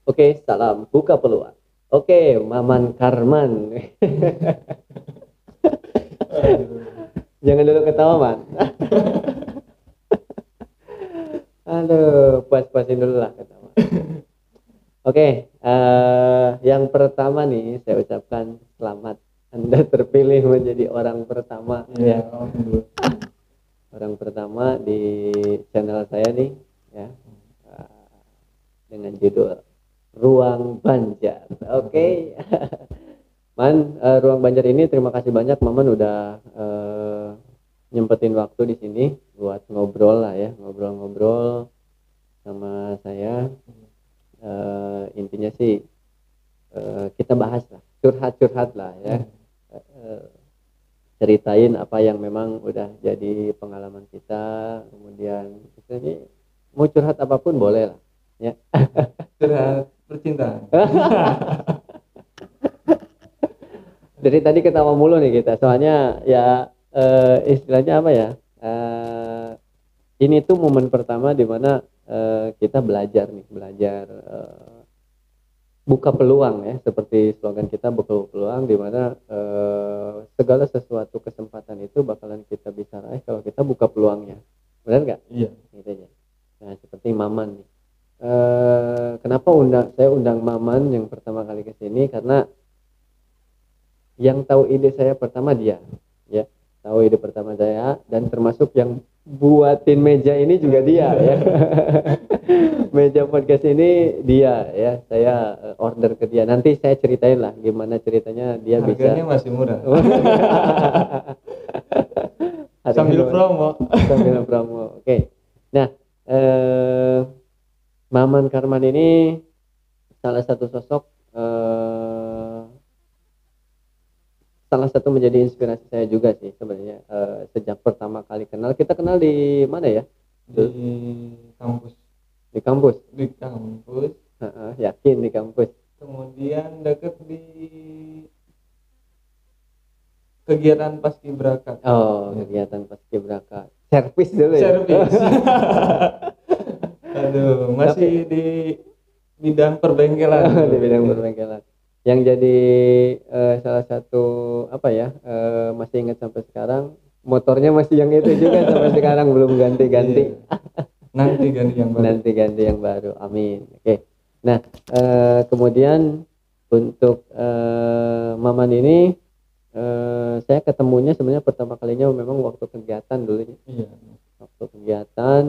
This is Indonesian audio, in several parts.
Oke, salam buka peluang. Oke, Maman Karman. Aduh. Jangan dulu ketawa, Man. Aduh, puas-puasin dulu lah ketawa. Oke, yang pertama nih saya ucapkan selamat. Anda terpilih menjadi orang pertama Iya, ya. alhamdulillah. Orang pertama di channel saya nih ya. Eh, dengan judul Ruang Banjar. Oke. Man, Ruang Banjar ini terima kasih banyak Maman udah nyempetin waktu di sini buat ngobrol lah ya, ngobrol-ngobrol sama saya. Intinya sih kita bahas lah, curhat-curhat lah ya. Eh, Ceritain apa yang memang udah jadi pengalaman kita, kemudian misalnya mau curhat apapun boleh lah ya. Curhat percintaan. Dari tadi ketawa mulu nih kita, soalnya ya istilahnya apa ya? Eh, ini tuh momen pertama di mana kita belajar nih, belajar buka peluang ya, seperti slogan kita buka peluang, di mana segala sesuatu kesempatan itu bakalan kita bisa raih kalau kita buka peluangnya, benar nggak? Iya. Gitu ya. Nah seperti Maman nih. Kenapa saya undang Maman yang pertama kali ke sini karena yang tahu ide saya pertama dia ya, tahu ide pertama saya, dan termasuk yang buatin meja ini juga dia ya. Meja podcast ini dia ya, saya order ke dia, nanti saya ceritain lah gimana ceritanya dia Harganya bisa. masih murah. Sambil Harganya promo. sambil promo. Oke. Nah, eh, Maman Karman ini salah satu sosok, salah satu menjadi inspirasi saya juga sih sebenarnya. Sejak pertama kali kenal, kita kenal di mana ya? Di kampus. Di kampus. Di kampus. Yakin di kampus. Kemudian deket di kegiatan paskibraka. Oh, kegiatan paskibraka. Servis dulu ya. Servis. Aduh, masih di bidang perbengkelan. Di bidang perbengkelan. Yang jadi salah satu apa ya? Masih ingat sampai sekarang. Motornya masih yang itu juga sampai sekarang belum ganti-ganti. Iya. Nanti ganti yang baru. Nanti ganti yang baru. Amin. Oke. Nah, kemudian untuk Maman ini saya ketemunya sebenarnya pertama kalinya memang waktu kegiatan dulu. Iya. Waktu kegiatan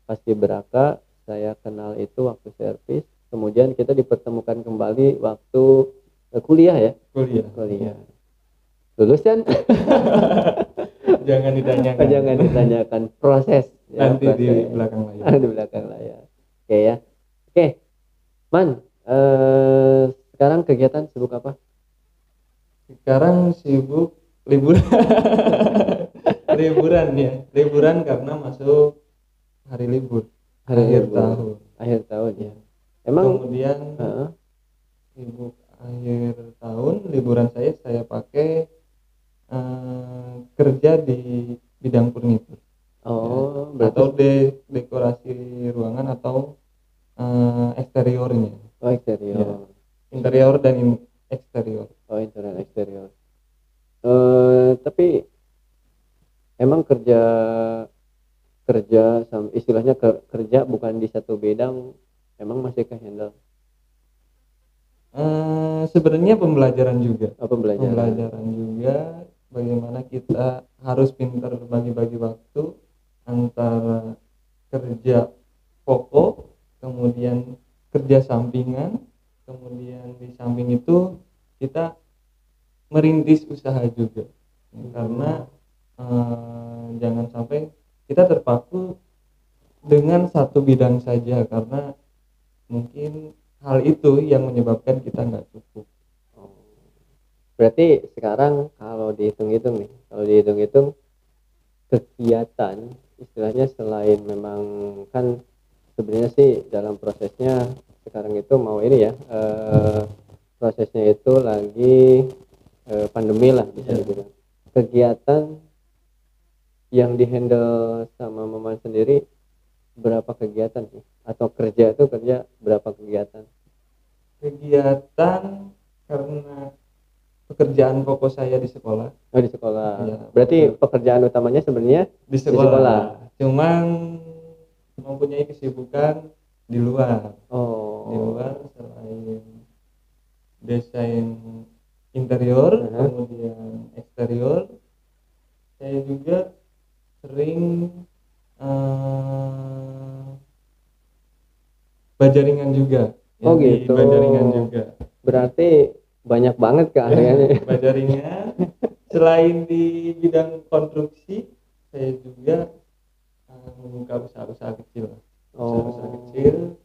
paskibraka saya kenal itu waktu servis, kemudian kita dipertemukan kembali waktu kuliah ya. Kuliah lulus kan. Jangan ditanyakan. Jangan ditanyakan proses ya, nanti proses. Di belakang layar. Di belakang layar. Oke ya. Oke, Man, sekarang kegiatan sibuk apa? Sekarang sibuk liburan. Liburan ya, liburan karena masuk hari libur, akhir tahun. Akhir tahun ya. Emang kemudian sibuk akhir tahun, liburan saya pakai kerja di bidang furnitur. Oh, ya. Atau dekorasi ruangan atau eksteriornya. Oh, eksterior. Ya. Interior dan eksterior. Oh, interior eksterior. Tapi emang kerja istilahnya kerja bukan di satu bidang, emang masih ke handle? Sebenarnya pembelajaran juga. Pembelajaran juga, bagaimana kita harus pintar bagi-bagi waktu antara kerja pokok, kemudian kerja sampingan, kemudian di samping itu kita merintis usaha juga. Karena jangan sampai kita terpaku dengan satu bidang saja, karena mungkin hal itu yang menyebabkan kita nggak cukup. Berarti sekarang kalau dihitung-hitung kegiatan istilahnya selain memang kan sebenarnya sih dalam prosesnya sekarang itu mau ini ya, prosesnya itu lagi pandemi lah bisa dibilang. Kegiatan yang dihandle sama Maman sendiri berapa kegiatan sih? Atau kerja itu kerja berapa kegiatan? Kegiatan karena pekerjaan pokok saya di sekolah. Oh, di sekolah. Ya, Berarti pekerjaan utamanya sebenarnya di di sekolah. Cuman mempunyai kesibukan di luar. Oh. Di luar selain desain interior, kemudian eksterior, saya juga sering bajaringan juga. Oh gitu. Bajaringan juga. Berarti banyak banget keahliannya. Bajaringan. Selain di bidang konstruksi, saya juga membuka usaha-usaha kecil. Usaha-usaha kecil,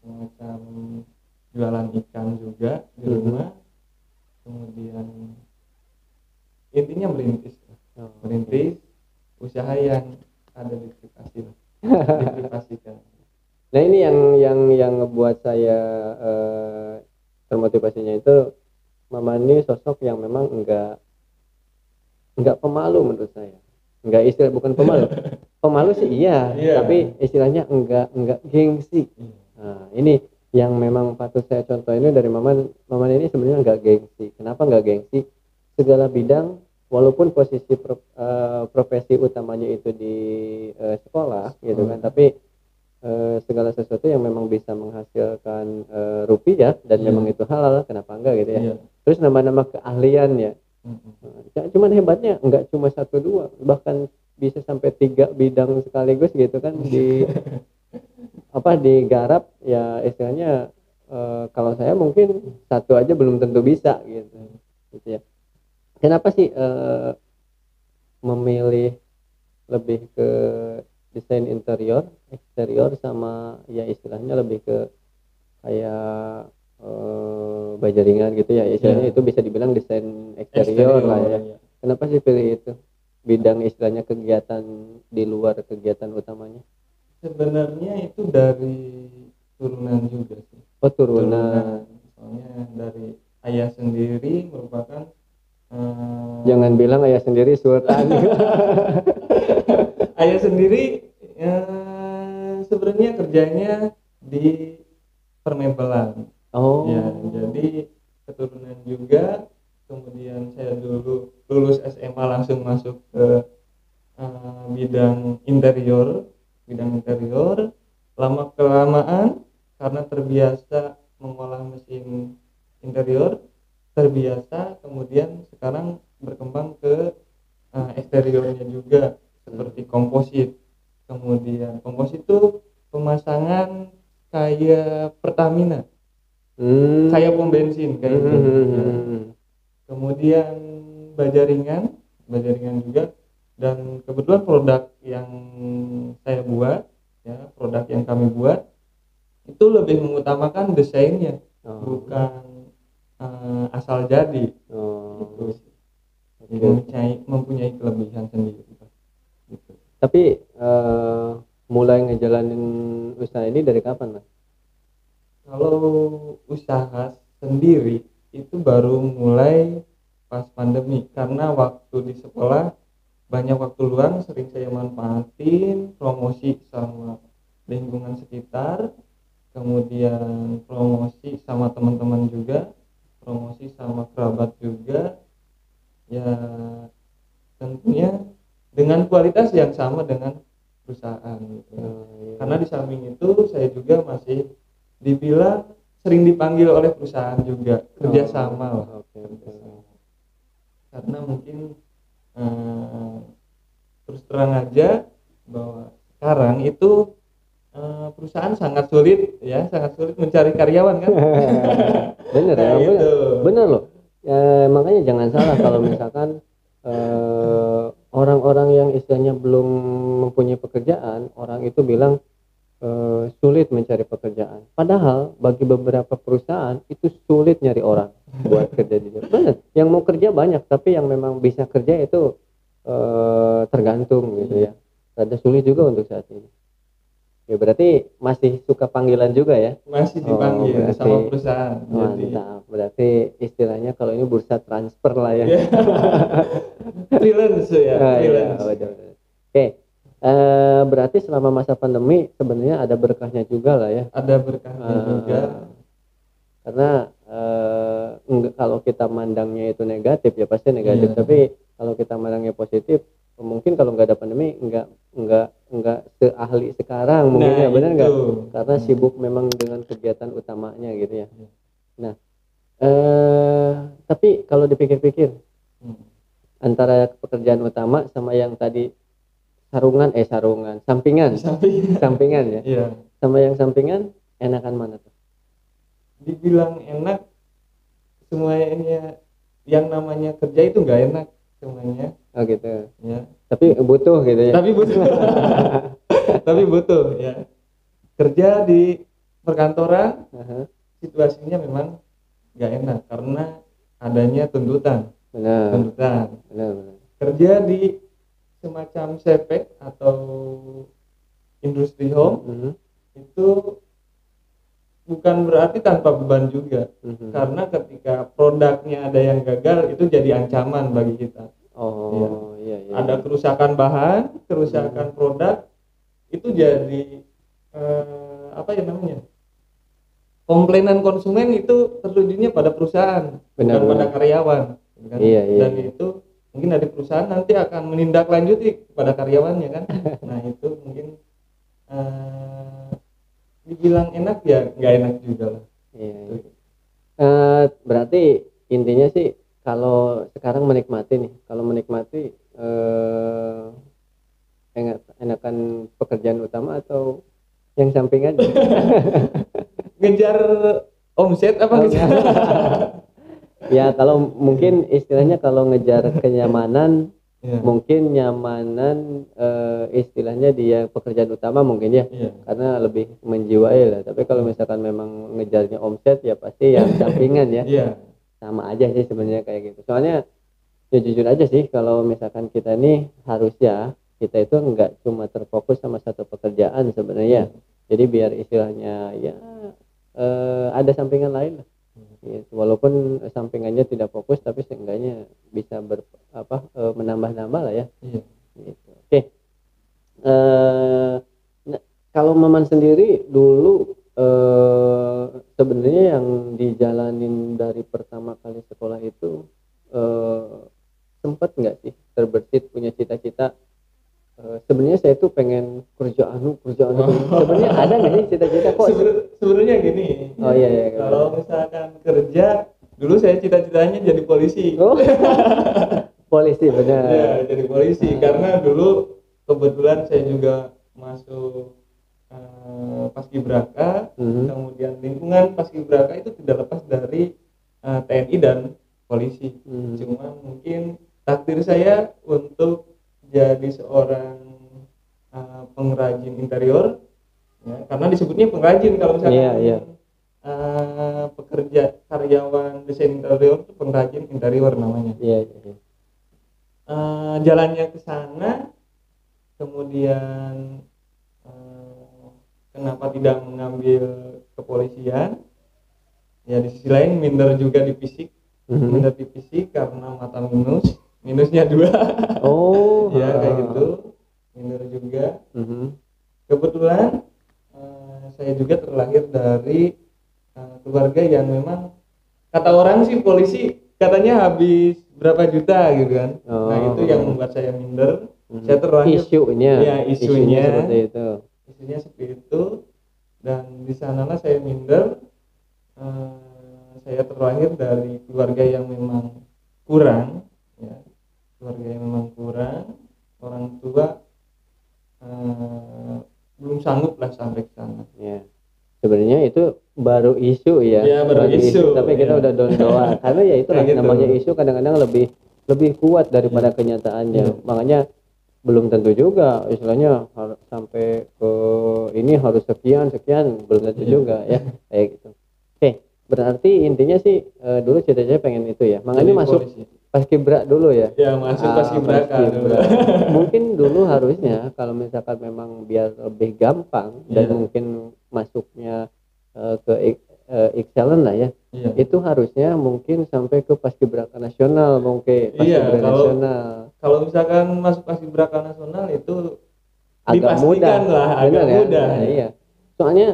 semacam jualan ikan juga di rumah. Kemudian intinya merintis usaha yang ada di privasi diprivasikan. Nah ini yang ngebuat saya termotivasinya itu Mama ini sosok yang memang enggak pemalu menurut saya. Bukan pemalu. Pemalu sih iya, tapi istilahnya enggak gengsi. Nah, ini yang memang patut saya contoh ini dari Maman ini sebenarnya enggak gengsi. Kenapa enggak gengsi? Segala bidang walaupun posisi profesi utamanya itu di sekolah gitu kan, tapi segala sesuatu yang memang bisa menghasilkan rupiah dan memang itu halal, kenapa enggak gitu ya. Terus nama-nama keahlian ya, cuman hebatnya enggak cuma 1-2, bahkan bisa sampai 3 bidang sekaligus gitu kan digarap ya, istilahnya kalau saya mungkin 1 aja belum tentu bisa gitu ya. Kenapa sih memilih lebih ke desain interior, eksterior, sama ya istilahnya lebih ke kayak bajaringan gitu ya, istilahnya itu bisa dibilang desain eksterior lah ya. Kenapa sih pilih itu bidang istilahnya kegiatan di luar kegiatan utamanya? Sebenarnya itu dari turunan juga sih. Oh, turunan. Soalnya dari ayah sendiri merupakan jangan bilang ayah sendiri sultan. Ayah sendiri sebenarnya kerjanya di permebelan. Oh. Ya, jadi keturunan juga. Kemudian saya dulu lulus SMA langsung masuk ke bidang interior. Lama kelamaan karena terbiasa mengolah mesin interior, terbiasa, kemudian sekarang berkembang ke eksteriornya juga seperti komposit. Kemudian komposit itu pemasangan kayak Pertamina, kayak pom bensin kayak gitu. Kemudian bajaringan juga, dan kebetulan produk yang saya buat ya, produk yang kami buat itu lebih mengutamakan desainnya, bukan asal jadi. Gitu sih. Jadi mempunyai kelebihan sendiri gitu. Tapi mulai ngejalanin usaha ini dari kapan, Mas? Kalau usaha sendiri itu baru mulai pas pandemi, karena waktu di sekolah banyak waktu luang, sering saya manfaatin promosi sama lingkungan sekitar, kemudian promosi sama teman-teman juga, promosi sama kerabat juga, ya tentunya dengan kualitas yang sama dengan perusahaan gitu. Karena di samping itu saya juga masih dibilang sering dipanggil oleh perusahaan juga, kerjasama lah. Karena mungkin terus terang aja bahwa sekarang itu perusahaan sangat sulit mencari karyawan kan. Bener ya, bener loh. Makanya jangan salah kalau misalkan orang-orang yang istilahnya belum mempunyai pekerjaan, orang itu bilang sulit mencari pekerjaan. Padahal bagi beberapa perusahaan itu sulit nyari orang buat kerja di sana. Bener, yang mau kerja banyak, tapi yang memang bisa kerja itu tergantung gitu ya. Ada sulit juga untuk saat ini. Ya berarti masih suka panggilan juga ya? Masih dipanggil sama perusahaan. Mantap. Berarti istilahnya kalau ini bursa transfer lah ya. Freelance ya. Freelance. Ya, betul. Oke. Berarti selama masa pandemi sebenarnya ada berkahnya juga lah ya. Ada berkahnya juga. Karena kalau kita mandangnya itu negatif ya pasti negatif, tapi kalau kita mandangnya positif mungkin kalau nggak ada pandemi nggak seahli sekarang mungkin ya, benar nggak? Karena sibuk memang dengan kegiatan utamanya gitu ya. Nah tapi kalau dipikir-pikir antara pekerjaan utama sama yang tadi sampingan ya. Iya. Sama yang sampingan enakan mana tuh? Dibilang enak, semuanya yang namanya kerja itu nggak enak semuanya. Oh gitu. Ya. Tapi butuh gitu ya. Tapi butuh. Tapi butuh ya. Kerja di perkantoran, situasinya memang nggak enak karena adanya tuntutan. Benar. Kerja di semacam sepek atau industri home itu bukan berarti tanpa beban juga, karena ketika produknya ada yang gagal itu jadi ancaman bagi kita. Iya. Ada kerusakan bahan, kerusakan produk, itu jadi komplainan konsumen itu tertujunya pada perusahaan, bukan pada karyawan. Kan? Iya. Dan itu mungkin dari perusahaan nanti akan menindaklanjuti pada karyawannya kan. Nah itu mungkin dibilang enak ya nggak enak juga lah. Iya. Berarti intinya sih kalau sekarang menikmati enakan pekerjaan utama atau yang sampingan? Ngejar omset apa ngejar? Ya kalau mungkin istilahnya kalau ngejar kenyamanan, mungkin nyamanan istilahnya dia pekerjaan utama mungkin ya, karena lebih menjiwai lah. Tapi kalau misalkan memang ngejarnya omset ya pasti yang sampingan ya. Sama aja sih sebenarnya kayak gitu. Soalnya ya jujur aja sih kalau misalkan kita nih harusnya kita itu nggak cuma terfokus sama satu pekerjaan sebenarnya. Jadi biar istilahnya ya ada sampingan lain lah. Ya, walaupun sampingannya tidak fokus tapi seenggaknya bisa menambah-nambah lah ya. Gitu. Oke. Kalau Maman sendiri dulu sebenarnya yang dijalanin dari pertama kali sekolah itu sempat nggak sih terbersit punya cita-cita sebenarnya saya tuh pengen kerjaan sebenarnya ada nggak sih cita-cita kok? Sebenarnya gini. Iya. Kalau misalkan kerja dulu saya cita-citanya jadi polisi. Polisi benar. Ya jadi polisi karena dulu kebetulan saya juga masuk paskibraka, kemudian lingkungan paskibraka itu tidak lepas dari TNI dan polisi. Cuma mungkin takdir saya untuk jadi seorang pengrajin interior ya, karena disebutnya pengrajin kalau misalnya pekerja karyawan desain interior itu pengrajin interior namanya. Jalannya ke sana, kemudian kenapa tidak mengambil kepolisian ya, di sisi lain minder juga di fisik, minder di fisik karena mata minusnya 2. Ya kayak gitu, minder juga. Kebetulan saya juga terlahir dari keluarga yang memang kata orang sih polisi katanya habis berapa juta gitu kan. Nah itu yang membuat saya minder. Saya terlahir isunya seperti itu dan di sanalah saya minder. Saya terlahir dari keluarga yang memang kurang ya, orang tua belum sanggup lah sampai ke sana ya. Sebenarnya itu baru isu ya, baru isu tapi kita udah doa karena ya itu gitu. Namanya isu kadang-kadang lebih kuat daripada kenyataannya. Makanya belum tentu juga istilahnya sampai ke ini harus sekian belum tentu juga ya kayak gitu. Oke, berarti intinya sih dulu cita-cita pengen itu ya, makanya masuk paskibra dulu ya. Masuk paskibraka dulu. Mungkin dulu harusnya kalau misalkan memang biar lebih gampang dan mungkin masuknya ke excellent lah ya. Itu harusnya mungkin sampai ke paskibraka nasional mungkin. Kalau misalkan masuk paskibraka nasional itu agak mudah. Dipastikan lah, agak Benar ya? mudah. Nah, iya. Soalnya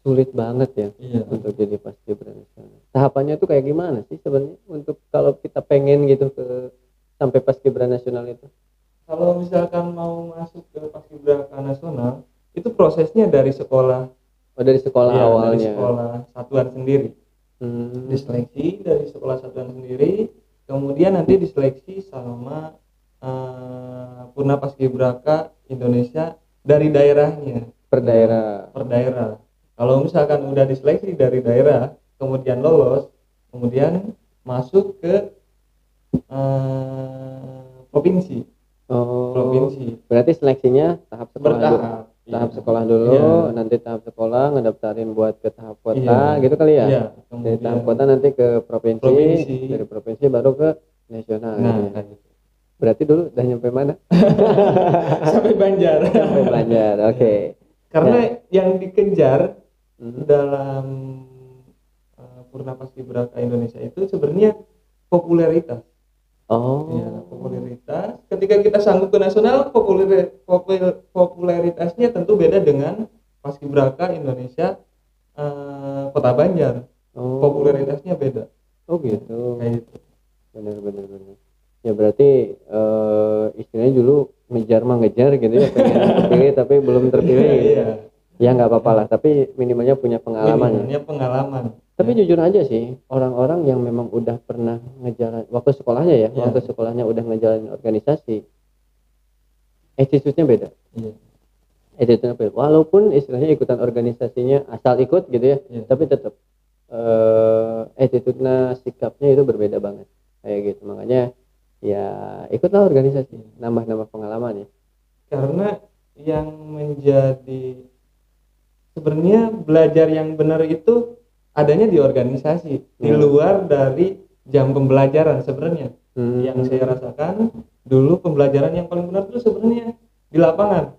sulit banget ya Iya. untuk jadi paskibra nasional. Tahapannya tuh kayak gimana sih sebenarnya untuk kalau kita pengen gitu ke sampai paskibra nasional itu? Kalau misalkan mau masuk ke Paskibraka Nasional, itu prosesnya dari sekolah. Oh, dari sekolah Iya, dari awalnya. sekolah satuan sendiri. Diseleksi dari sekolah satuan sendiri, kemudian nanti diseleksi sama Purna Paskibraka Indonesia dari daerahnya. Per daerah. Per daerah. Kalau misalkan udah diseleksi dari daerah, kemudian lolos, kemudian masuk ke provinsi. Oh, Provinsi. berarti seleksinya tahap sekolah dulu. Bertahap. Tahap Iya. sekolah dulu, Iya. nanti tahap sekolah ngedaftarin buat ke tahap kota, Iya. gitu kali ya? Iya. Dari Kemudian tahap kota nanti ke provinsi, Provinsi. dari provinsi baru ke nasional. Nah, ya. kayak gitu. Berarti dulu udah nyampe mana? Sampai Banjar. Sampai Banjar, oke. Karena yang dikejar Mhm. dalam Purna Paskibraka Indonesia itu sebenarnya popularitas. Oh, Ya, popularitas. Ketika kita sanggup ke nasional, popularitasnya tentu beda dengan Paskibraka Indonesia Kota Banjar. oh, Popularitasnya beda. oh gitu. Kayak gitu. Benar. Ya berarti istilahnya dulu ngejar mah ngejar gitu ya, pengen terpilih tapi belum terpilih. Gitu. Iya. Ya nggak apa-apa lah, tapi minimalnya punya pengalaman. Ya. Minimalnya pengalaman. Tapi Ya. jujur aja sih, orang-orang yang memang udah pernah ngejalan waktu sekolahnya ya, Iya. waktu sekolahnya udah ngejalanin organisasi, attitude-nya beda. Iya. Attitude-nya beda. Walaupun istilahnya ikutan organisasinya asal ikut gitu ya, Iya. tapi tetap attitude-nya, sikapnya itu berbeda banget. Kayak gitu. Makanya ya ikutlah organisasi, nambah-nambah pengalaman ya. Karena yang menjadi sebenarnya belajar yang benar itu adanya di organisasi, di luar dari jam pembelajaran sebenarnya. Yang saya rasakan dulu pembelajaran yang paling benar itu sebenarnya di lapangan.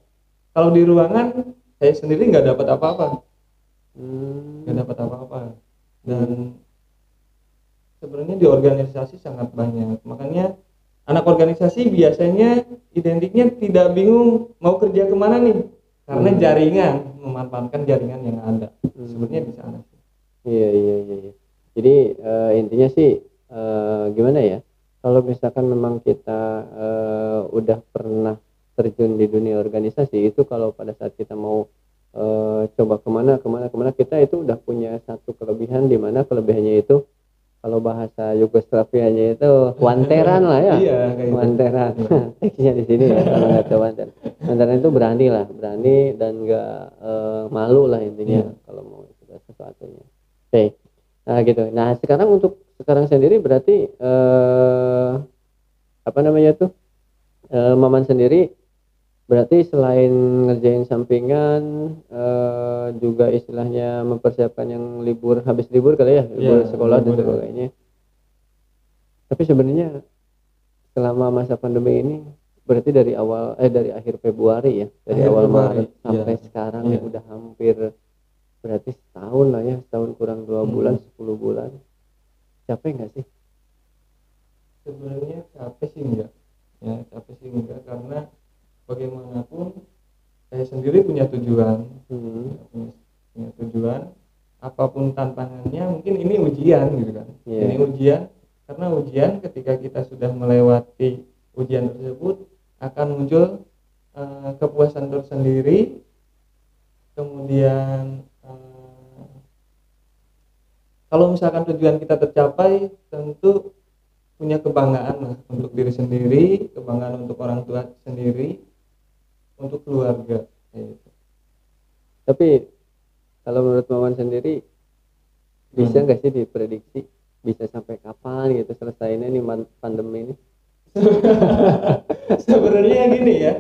Kalau di ruangan saya sendiri nggak dapat apa-apa, dan sebenarnya di organisasi sangat banyak. Makanya anak organisasi biasanya identiknya tidak bingung mau kerja kemana nih, karena jaringan, memanfaatkan jaringan yang ada. Sebenarnya di sana. Iya. Jadi intinya sih gimana ya? Kalau misalkan memang kita udah pernah terjun di dunia organisasi itu, kalau pada saat kita mau coba kemana kita itu udah punya satu kelebihan, di mana kelebihannya itu kalau bahasa Yugoslavianya itu wanteran lah ya. Iya, kayak gitu. Wanteran. Teksnya di sini ya, kalau nggak tahu wanteran. Wanteran itu berani dan nggak malu lah intinya kalau mau segala sesuatunya. Oke. Nah gitu. Nah sekarang untuk sekarang sendiri berarti apa namanya tuh Maman sendiri berarti selain ngerjain sampingan juga istilahnya mempersiapkan yang habis libur kali ya, libur sekolah dan sebagainya. Tapi sebenarnya selama masa pandemi ini berarti dari akhir Februari ya, dari awal Maret sampai sekarang ya udah hampir berarti setahun lah ya, setahun kurang 2 bulan, 10 bulan. Capek nggak sih? Sebenarnya capek sih enggak. Ya, capek sih enggak, karena bagaimanapun saya sendiri punya tujuan. Punya tujuan, apapun tantangannya, mungkin ini ujian gitu kan. Ini ujian, karena ujian ketika kita sudah melewati ujian tersebut akan muncul kepuasan tersendiri. Kemudian kalau misalkan tujuan kita tercapai, tentu punya kebanggaan lah untuk diri sendiri, kebanggaan untuk orang tua sendiri, untuk keluarga. Gitu. Tapi kalau menurut Maman sendiri bisa nggak sih diprediksi bisa sampai kapan gitu selesainya nih pandemi ini? Sebenarnya gini ya,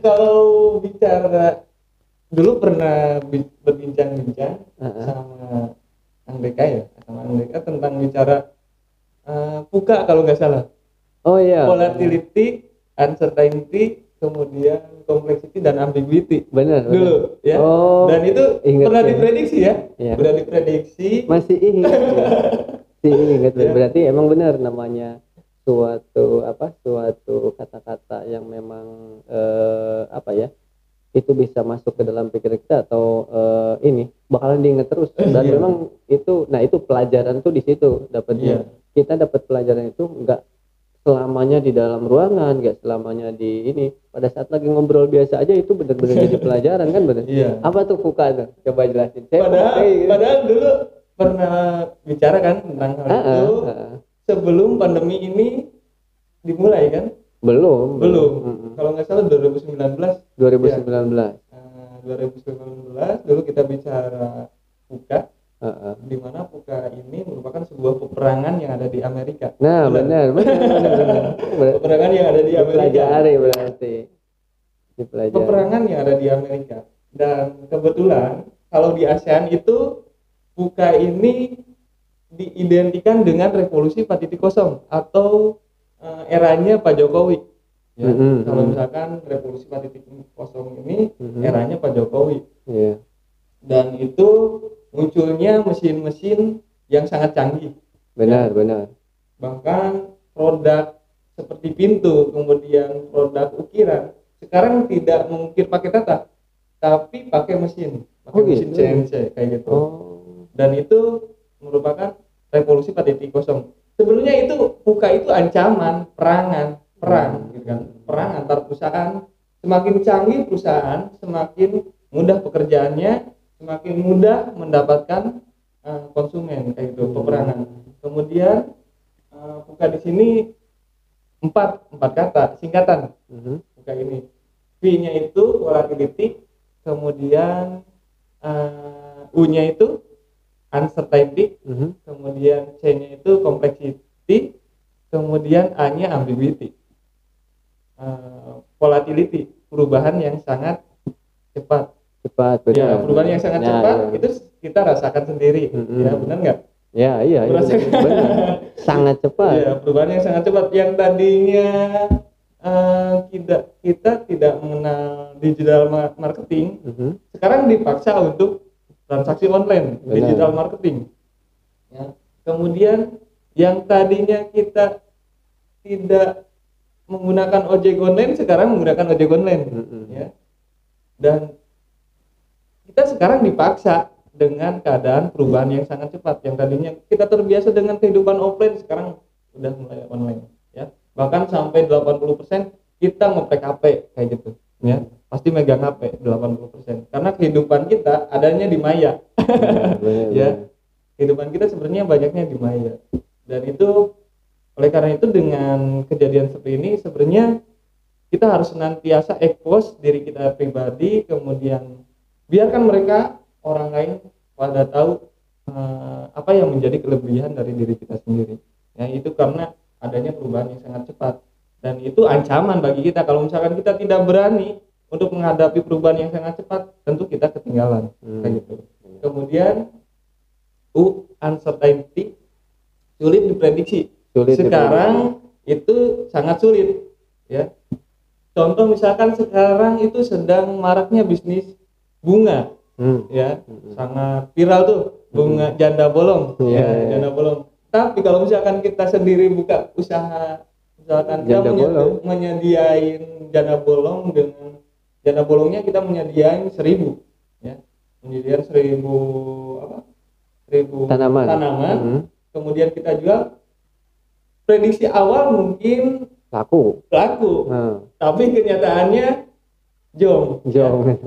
kalau bicara dulu pernah berbincang-bincang sama Andeka tentang bicara PUKA kalau nggak salah. Oh iya. Volatility, uncertainty, kemudian complexity dan ambiguity. Benar. Dulu ya. Oh, dan itu pernah diprediksi ya. Udah diprediksi. Masih ingat. Ya. Masih ingat. Berarti emang benar namanya suatu kata-kata yang memang itu bisa masuk ke dalam pikiran kita atau ini bakalan diingat terus dan Iya. memang itu pelajaran tuh di situ dapatnya. Iya. Kita dapat pelajaran itu enggak selamanya di dalam ruangan, enggak selamanya di ini. Pada saat lagi ngobrol biasa aja itu benar-benar jadi pelajaran kan benar. Iya. Apa tuh fuka tuh? Coba jelasin. Saya Padahal dulu pernah bicara kan tentang hal itu sebelum pandemi ini dimulai kan? Belum. Kalau nggak salah 2019. 2019. 2019 dulu kita bicara Fuka, di mana Fuka ini merupakan sebuah peperangan yang ada di Amerika. Nah, benar. Peperangan yang ada di Amerika. Dipelajari berarti. Peperangan yang ada di Amerika. Dan kebetulan kalau di ASEAN itu Fuka ini diidentikan dengan revolusi 4.0 atau eranya Pak Jokowi. Ya, kalau misalkan revolusi 4.0 ini eranya Pak Jokowi. Yeah. Dan itu munculnya mesin-mesin yang sangat canggih. Benar. Bahkan produk seperti pintu, kemudian produk ukiran sekarang tidak mengukir pakai tata, tapi pakai mesin gitu? CNC kayak gitu. Dan itu merupakan revolusi 4.0. Sebelumnya itu Fuka itu ancaman perang gitu kan. Perang antar perusahaan. Semakin canggih perusahaan, semakin mudah pekerjaannya, semakin mudah mendapatkan konsumen kayak gitu. Peperangan. Kemudian Fuka di sini empat kata singkatan. Fuka ini V-nya itu volatility, kemudian U-nya itu uncertainty, kemudian C-nya itu complexity, kemudian A-nya ambiguity. Volatility, perubahan yang sangat cepat. Benar. Ya, perubahan yang sangat cepat itu kita rasakan sendiri. Ya, benar nggak? Ya, iya. Benar. Sangat cepat. Ya, perubahan yang sangat cepat. Yang tadinya kita tidak mengenal digital marketing, sekarang dipaksa untuk transaksi online. Benar. Digital marketing. Ya. Kemudian yang tadinya kita tidak menggunakan ojek online sekarang menggunakan ojek online. Ya. Dan kita sekarang dipaksa dengan keadaan perubahan yang sangat cepat. Yang tadinya kita terbiasa dengan kehidupan offline sekarang udah mulai online. Ya. Bahkan sampai 80% kita ngeprek HP kayak gitu. Ya. Pasti megang HP 80%. Karena kehidupan kita adanya di maya. Ya. Kehidupan kita sebenarnya banyaknya di maya. Dan itu oleh karena itu dengan kejadian seperti ini sebenarnya kita harus senantiasa expose diri kita pribadi, kemudian biarkan mereka orang lain pada tahu apa yang menjadi kelebihan dari diri kita sendiri. Ya, itu karena adanya perubahan yang sangat cepat dan itu ancaman bagi kita. Kalau misalkan kita tidak berani untuk menghadapi perubahan yang sangat cepat, tentu kita ketinggalan. Kayak gitu. Kemudian uncertainty, sulit diprediksi. Sekarang itu sangat sulit, ya. Contoh misalkan sekarang itu sedang maraknya bisnis bunga, ya, sangat viral tuh bunga janda bolong, janda bolong. Tapi kalau misalkan kita sendiri buka usaha, misalkan kita menyediain janda bolong, dengan janda bolongnya kita menyediain 1.000, ya, menyediain 1.000 tanaman, kemudian kita jual. Prediksi awal mungkin laku, tapi kenyataannya jong.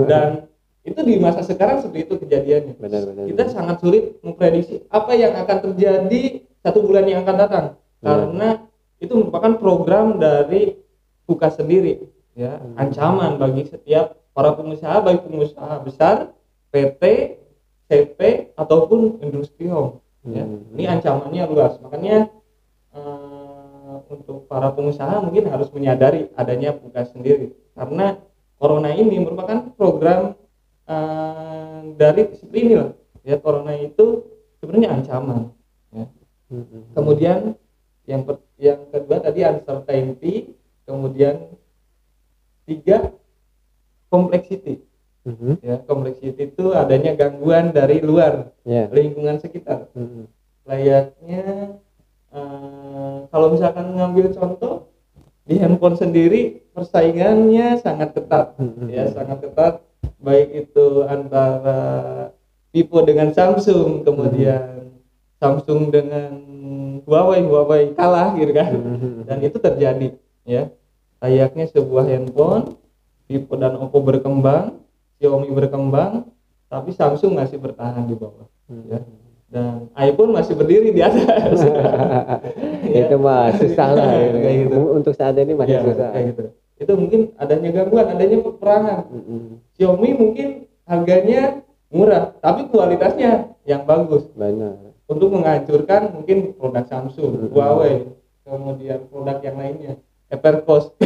Dan itu di masa sekarang seperti itu kejadiannya. Benar. Kita sangat sulit memprediksi apa yang akan terjadi 1 bulan yang akan datang, karena itu merupakan program dari Fuka sendiri, ya, ancaman bagi setiap para pengusaha, baik pengusaha besar, PT, CP ataupun industri home. Ya. Ini ancamannya luas, makanya untuk para pengusaha mungkin harus menyadari adanya Fuka sendiri, karena corona ini merupakan program dari seperti inilah, ya. Corona itu sebenarnya ancaman, ya. Kemudian yang kedua tadi uncertainty, kemudian 3 complexity, ya. Complexity itu adanya gangguan dari luar, lingkungan sekitar, layaknya Kalau misalkan ngambil contoh di handphone sendiri persaingannya sangat ketat, ya sangat ketat, baik itu antara Vivo dengan Samsung, kemudian Samsung dengan Huawei kalah gitu kan, dan itu terjadi, ya. Layaknya sebuah handphone, Vivo dan Oppo berkembang, Xiaomi berkembang, tapi Samsung masih bertahan di bawah, ya. Dan iPhone masih berdiri di atas. Itu mah susah lah gitu. Kayak gitu. Untuk saat ini masih Ya, susah. kayak gitu. Itu mungkin adanya gangguan, adanya peperangan. Xiaomi mungkin harganya murah, tapi kualitasnya yang bagus. Benar. Untuk menghancurkan mungkin produk Samsung, Huawei, kemudian produk yang lainnya, Evercost.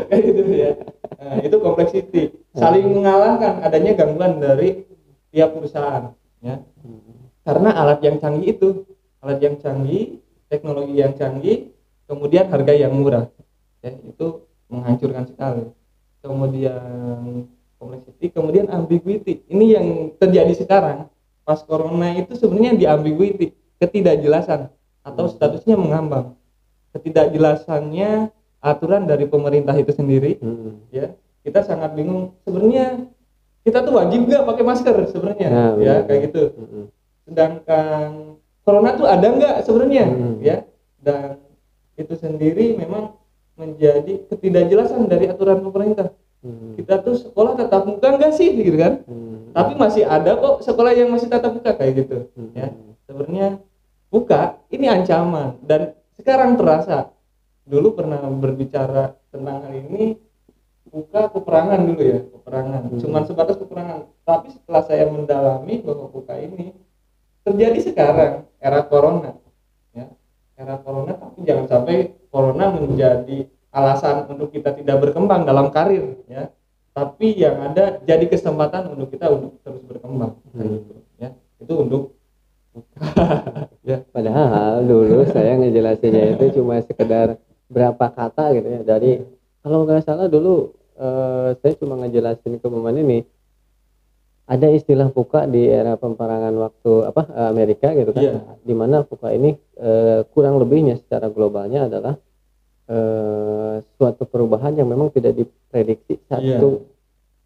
Kayak gitu ya. Nah, itu complexity. Saling mengalahkan, adanya gangguan dari tiap perusahaan, ya. Karena alat yang canggih itu, alat yang canggih, teknologi yang canggih, kemudian harga yang murah, ya, itu menghancurkan sekali. Kemudian complexity, kemudian ambiguity. Ini yang terjadi sekarang pas corona itu sebenarnya di ambiguity, ketidakjelasan atau statusnya mengambang. Ketidakjelasannya aturan dari pemerintah itu sendiri, ya. Kita sangat bingung sebenarnya, kita tuh wajib nggak pakai masker sebenarnya, ya kayak gitu. Sedangkan corona tuh ada nggak sebenarnya, ya. Dan itu sendiri memang menjadi ketidakjelasan dari aturan pemerintah. Kita tuh sekolah tatap muka enggak sih gitu kan, tapi masih ada kok sekolah yang masih tatap muka kayak gitu, ya. Sebenarnya buka ini ancaman, dan sekarang terasa. Dulu pernah berbicara tentang hal ini, buka peperangan dulu ya, peperangan, cuman sebatas peperangan. Tapi setelah saya mendalami bahwa buka ini terjadi sekarang, era corona, ya, era corona. Tapi jangan sampai corona menjadi alasan untuk kita tidak berkembang dalam karir, ya. Tapi yang ada jadi kesempatan untuk kita untuk terus berkembang, gitu, ya. Itu untuk Ya. Padahal dulu saya ngejelasinnya itu cuma sekedar berapa kata gitu ya, dari kalau nggak salah dulu saya cuma ngejelasin ke momen ini, ada istilah VUCA di era peperangan waktu Amerika gitu kan, dimana VUCA ini kurang lebihnya secara globalnya adalah suatu perubahan yang memang tidak diprediksi satu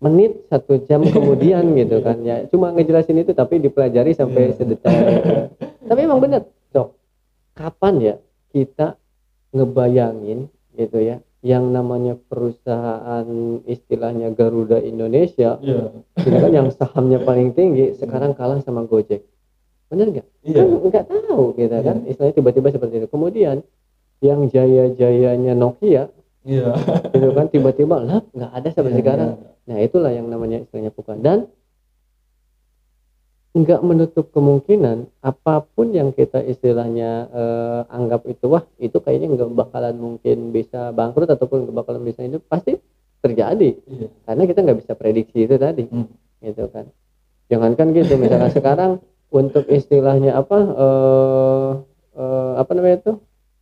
menit 1 jam kemudian gitu kan, ya cuma ngejelasin itu tapi dipelajari sampai sedetail itu. Tapi emang bener Cok, kapan ya kita ngebayangin gitu ya, yang namanya perusahaan istilahnya Garuda Indonesia, gitu kan, yang sahamnya paling tinggi sekarang kalah sama Gojek, bener nggak? Kan nggak tahu kita kan, istilahnya tiba-tiba seperti itu. Kemudian yang jaya-jayanya Nokia, gitu kan, tiba-tiba lah nggak ada sampai sekarang. Nah itulah yang namanya istilahnya VUCA. Dan nggak menutup kemungkinan apapun yang kita istilahnya anggap itu, wah itu kayaknya nggak bakalan mungkin bisa bangkrut ataupun nggak bakalan bisa hidup, pasti terjadi, karena kita nggak bisa prediksi itu tadi, gitu kan. Jangankan gitu, misalnya sekarang untuk istilahnya apa namanya itu,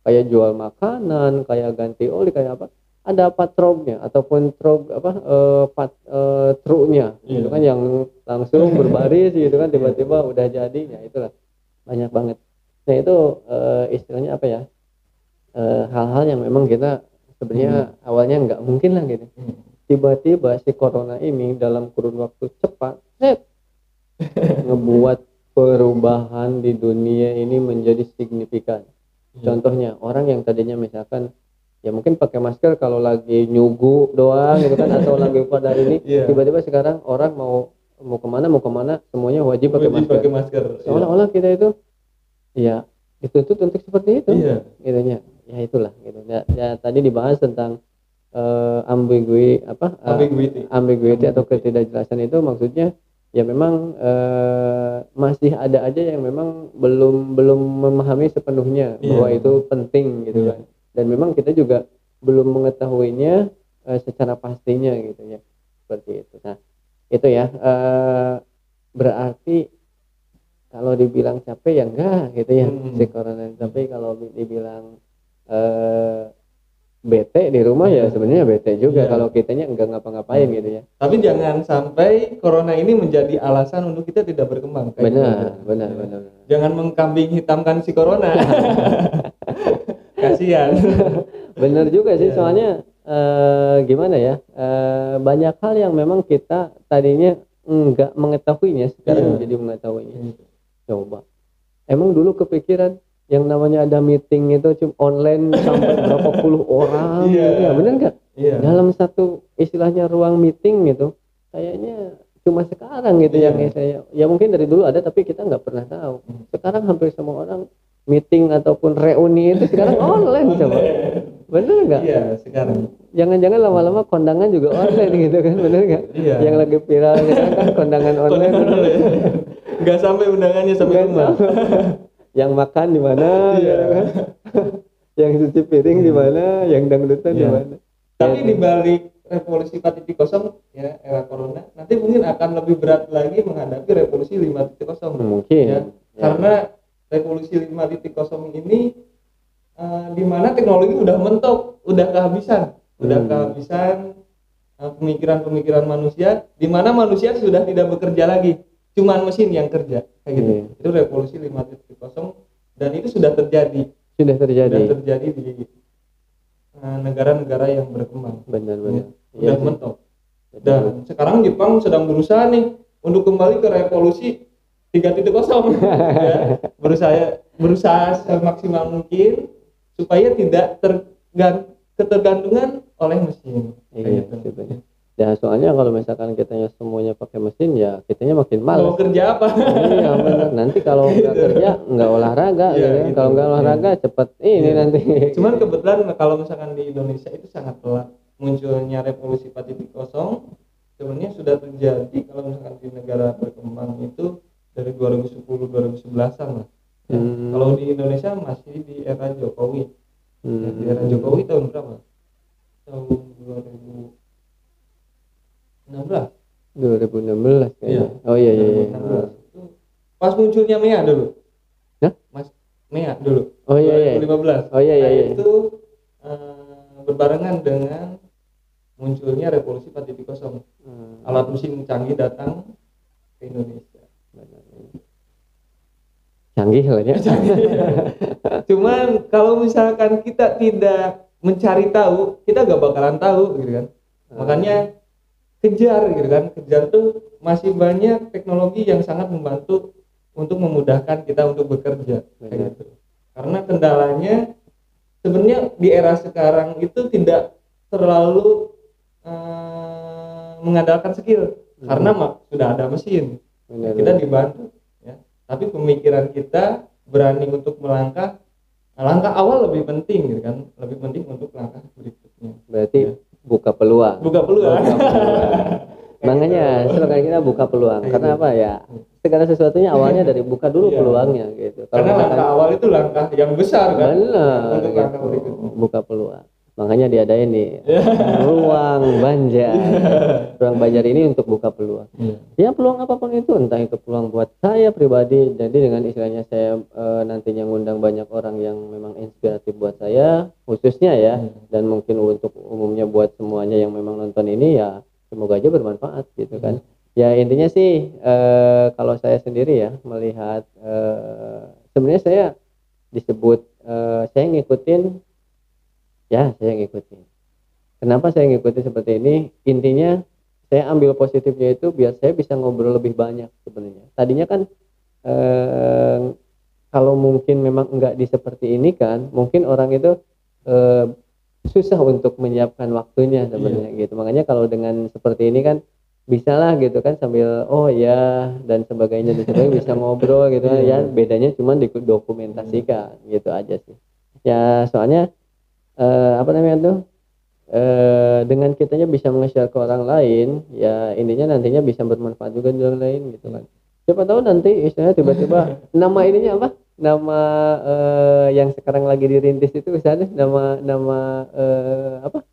kayak jual makanan, kayak ganti oli, kayak apa, ada patroknya ataupun truknya gitu kan, yang langsung berbaris gitu kan, tiba-tiba udah jadi, ya itulah banyak banget. Nah itu istilahnya apa ya, hal-hal yang memang kita sebenarnya awalnya nggak mungkin lah gitu, tiba-tiba si corona ini dalam kurun waktu cepat ngebuat perubahan di dunia ini menjadi signifikan. Contohnya orang yang tadinya misalkan ya mungkin pakai masker kalau lagi nyugu doang gitu kan, atau lagi pada ini, tiba-tiba sekarang orang mau kemana semuanya wajib pakai masker. Seolah-olah kita itu ya dituntut untuk seperti itu, gitunya. Ya itulah gitu. Ya tadi dibahas tentang ambiguity atau ketidakjelasan itu, maksudnya ya memang masih ada aja yang memang belum memahami sepenuhnya bahwa itu penting gitu kan. Dan memang kita juga belum mengetahuinya secara pastinya gitu ya, seperti itu. Nah itu ya, berarti kalau dibilang capek ya enggak gitu ya si corona, tapi kalau dibilang bete di rumah ya Iya. sebenarnya bete juga Iya. kalau kitanya enggak ngapa-ngapain gitu ya. Tapi jangan sampai corona ini menjadi alasan untuk kita tidak berkembang. Kayak Benar, gitu. benar, Ya. benar. Jangan mengkambing hitamkan si corona. Kasihan. Benar juga sih Iya. soalnya gimana ya? Banyak hal yang memang kita tadinya enggak mengetahuinya sekarang Iya. jadi mengetahuinya. Gitu. Coba. Emang dulu kepikiran yang namanya ada meeting itu cuma online sampai berapa puluh orang Iya. gitu ya, bener nggak? Iya. Dalam satu istilahnya ruang meeting gitu, kayaknya cuma sekarang gitu Iya. yang saya, ya mungkin dari dulu ada tapi kita nggak pernah tahu. Sekarang hampir semua orang meeting ataupun reuni itu sekarang online coba, bener nggak? Iya, sekarang. Jangan-jangan lama-lama kondangan juga online gitu kan, bener nggak? Iya. Yang lagi viral sekarang kan kondangan online. Nggak sampai undangannya sampai Nggak rumah. tahu. Yang makan di mana, Iya. gitu kan? Yang cuci piring di mana, yang dangdutan di Iya. mana. Tapi Ya, di balik revolusi 4.0 ya era corona, nanti mungkin akan lebih berat lagi menghadapi revolusi 5.0. mungkin. Ya. Ya. Karena revolusi 5.0 ini di mana teknologi udah mentok, udah kehabisan, pemikiran-pemikiran manusia, di mana manusia sudah tidak bekerja lagi, cuman mesin yang kerja, kayak gitu. Itu revolusi 5.0 dan itu sudah terjadi Sudah terjadi. di negara-negara yang berkembang. Benar-benar. Udah mentok. Dan sekarang Jepang sedang berusaha nih untuk kembali ke revolusi 3.0 ya. berusaha semaksimal mungkin supaya tidak ketergantungan oleh mesin. Iya, Kayak gitu. sebenarnya. Ya soalnya kalau misalkan kitanya semuanya pakai mesin ya kitanya makin Mau malas. kerja apa? Iya benar. Nanti kalau nggak kerja nggak olahraga Iya, gitu. gitu. Kalau nggak olahraga cepet ini Iya. nanti. Cuman kebetulan kalau misalkan di Indonesia itu sangat telat munculnya revolusi 4.0. Sebenarnya sudah terjadi kalau misalkan di negara berkembang itu dari 2010-2011an lah. Ya, kalau di Indonesia masih di era Jokowi. Ya, di era Jokowi tahun berapa? Tahun 2016. 2016 kayaknya. Iya. Oh iya iya. 2016. Itu pas munculnya MEA dulu. Hah? Mas MEA dulu. Oh iya iya. 2015. Oh iya iya. Nah, iya. itu berbarengan dengan munculnya revolusi 4.0. Alat mesin canggih datang ke Indonesia. Canggih lah ya. Cuman kalau misalkan kita tidak mencari tahu, kita gak bakalan tahu gitu kan. Makanya kejar gitu kan. Kejar tuh masih banyak teknologi yang sangat membantu untuk memudahkan kita untuk bekerja kayak gitu. Karena kendalanya sebenarnya di era sekarang itu tidak terlalu mengandalkan skill karena sudah ada mesin. Benar, Kita dibantu ya. Tapi pemikiran kita berani untuk langkah awal lebih penting gitu kan, lebih penting untuk langkah berikutnya. Berarti Ya. buka peluang. Buka peluang. Makanya slogan kita buka peluang. Karena apa ya? Segala sesuatunya awalnya dari buka dulu Iya. peluangnya gitu. Karena langkah awal itu langkah yang besar kan. Benar Untuk langkah gitu. berikutnya. Buka peluang. Makanya diadain nih ruang banjar. Ruang banjar ini untuk buka peluang. Ya peluang apapun itu, entah itu peluang buat saya pribadi. Jadi dengan istilahnya saya nantinya ngundang banyak orang yang memang inspiratif buat saya, khususnya ya, dan mungkin untuk umumnya buat semuanya yang memang nonton ini ya, semoga aja bermanfaat gitu kan. Ya intinya sih kalau saya sendiri ya melihat sebenarnya saya disebut saya ngikutin. Ya, saya ngikutin. Kenapa saya ngikutin seperti ini? Intinya saya ambil positifnya itu biar saya bisa ngobrol lebih banyak sebenarnya. Tadinya kan kalau mungkin memang enggak di seperti ini kan, mungkin orang itu susah untuk menyiapkan waktunya sebenarnya gitu. Makanya kalau dengan seperti ini kan bisa lah gitu kan sambil oh ya dan sebagainya bisa ngobrol gitu kan. Ya bedanya cuma didokumentasikan gitu aja sih. Ya soalnya apa namanya tuh dengan kitanya bisa nge-share ke orang lain ya intinya nantinya bisa bermanfaat juga di orang lain gitu kan. Siapa tahu nanti istilahnya tiba-tiba nama ininya apa nama yang sekarang lagi dirintis itu misalnya nama apa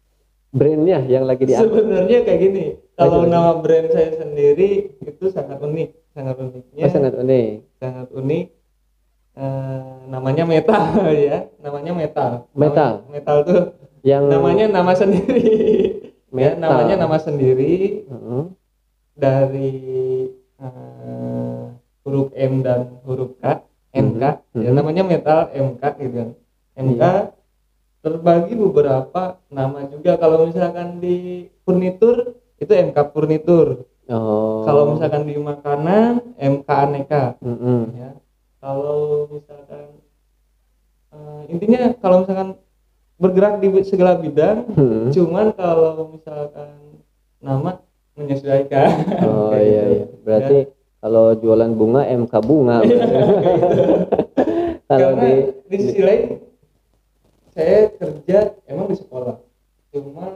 brandnya yang lagi diangkat. Sebenarnya kayak gini, kalau nama brand saya sendiri itu sangat unik sangat unik namanya metal ya, namanya metal tuh Yang namanya nama sendiri. Ya, metal. namanya nama sendiri Heeh. dari huruf M dan huruf K, MK. Ya, namanya metal MK gitu kan. MK terbagi beberapa nama juga. Kalau misalkan di furnitur itu MK furnitur. Oh. Kalau misalkan di makanan MK aneka. Mm-mm. Ya. Kalau misalkan intinya kalau misalkan bergerak di segala bidang, cuman kalau misalkan nama menyesuaikan. Oh Kayak iya, gitu. iya. Berarti Ya. kalau jualan bunga MK bunga. Kalau Karena di sisi lain saya kerja emang di sekolah, cuma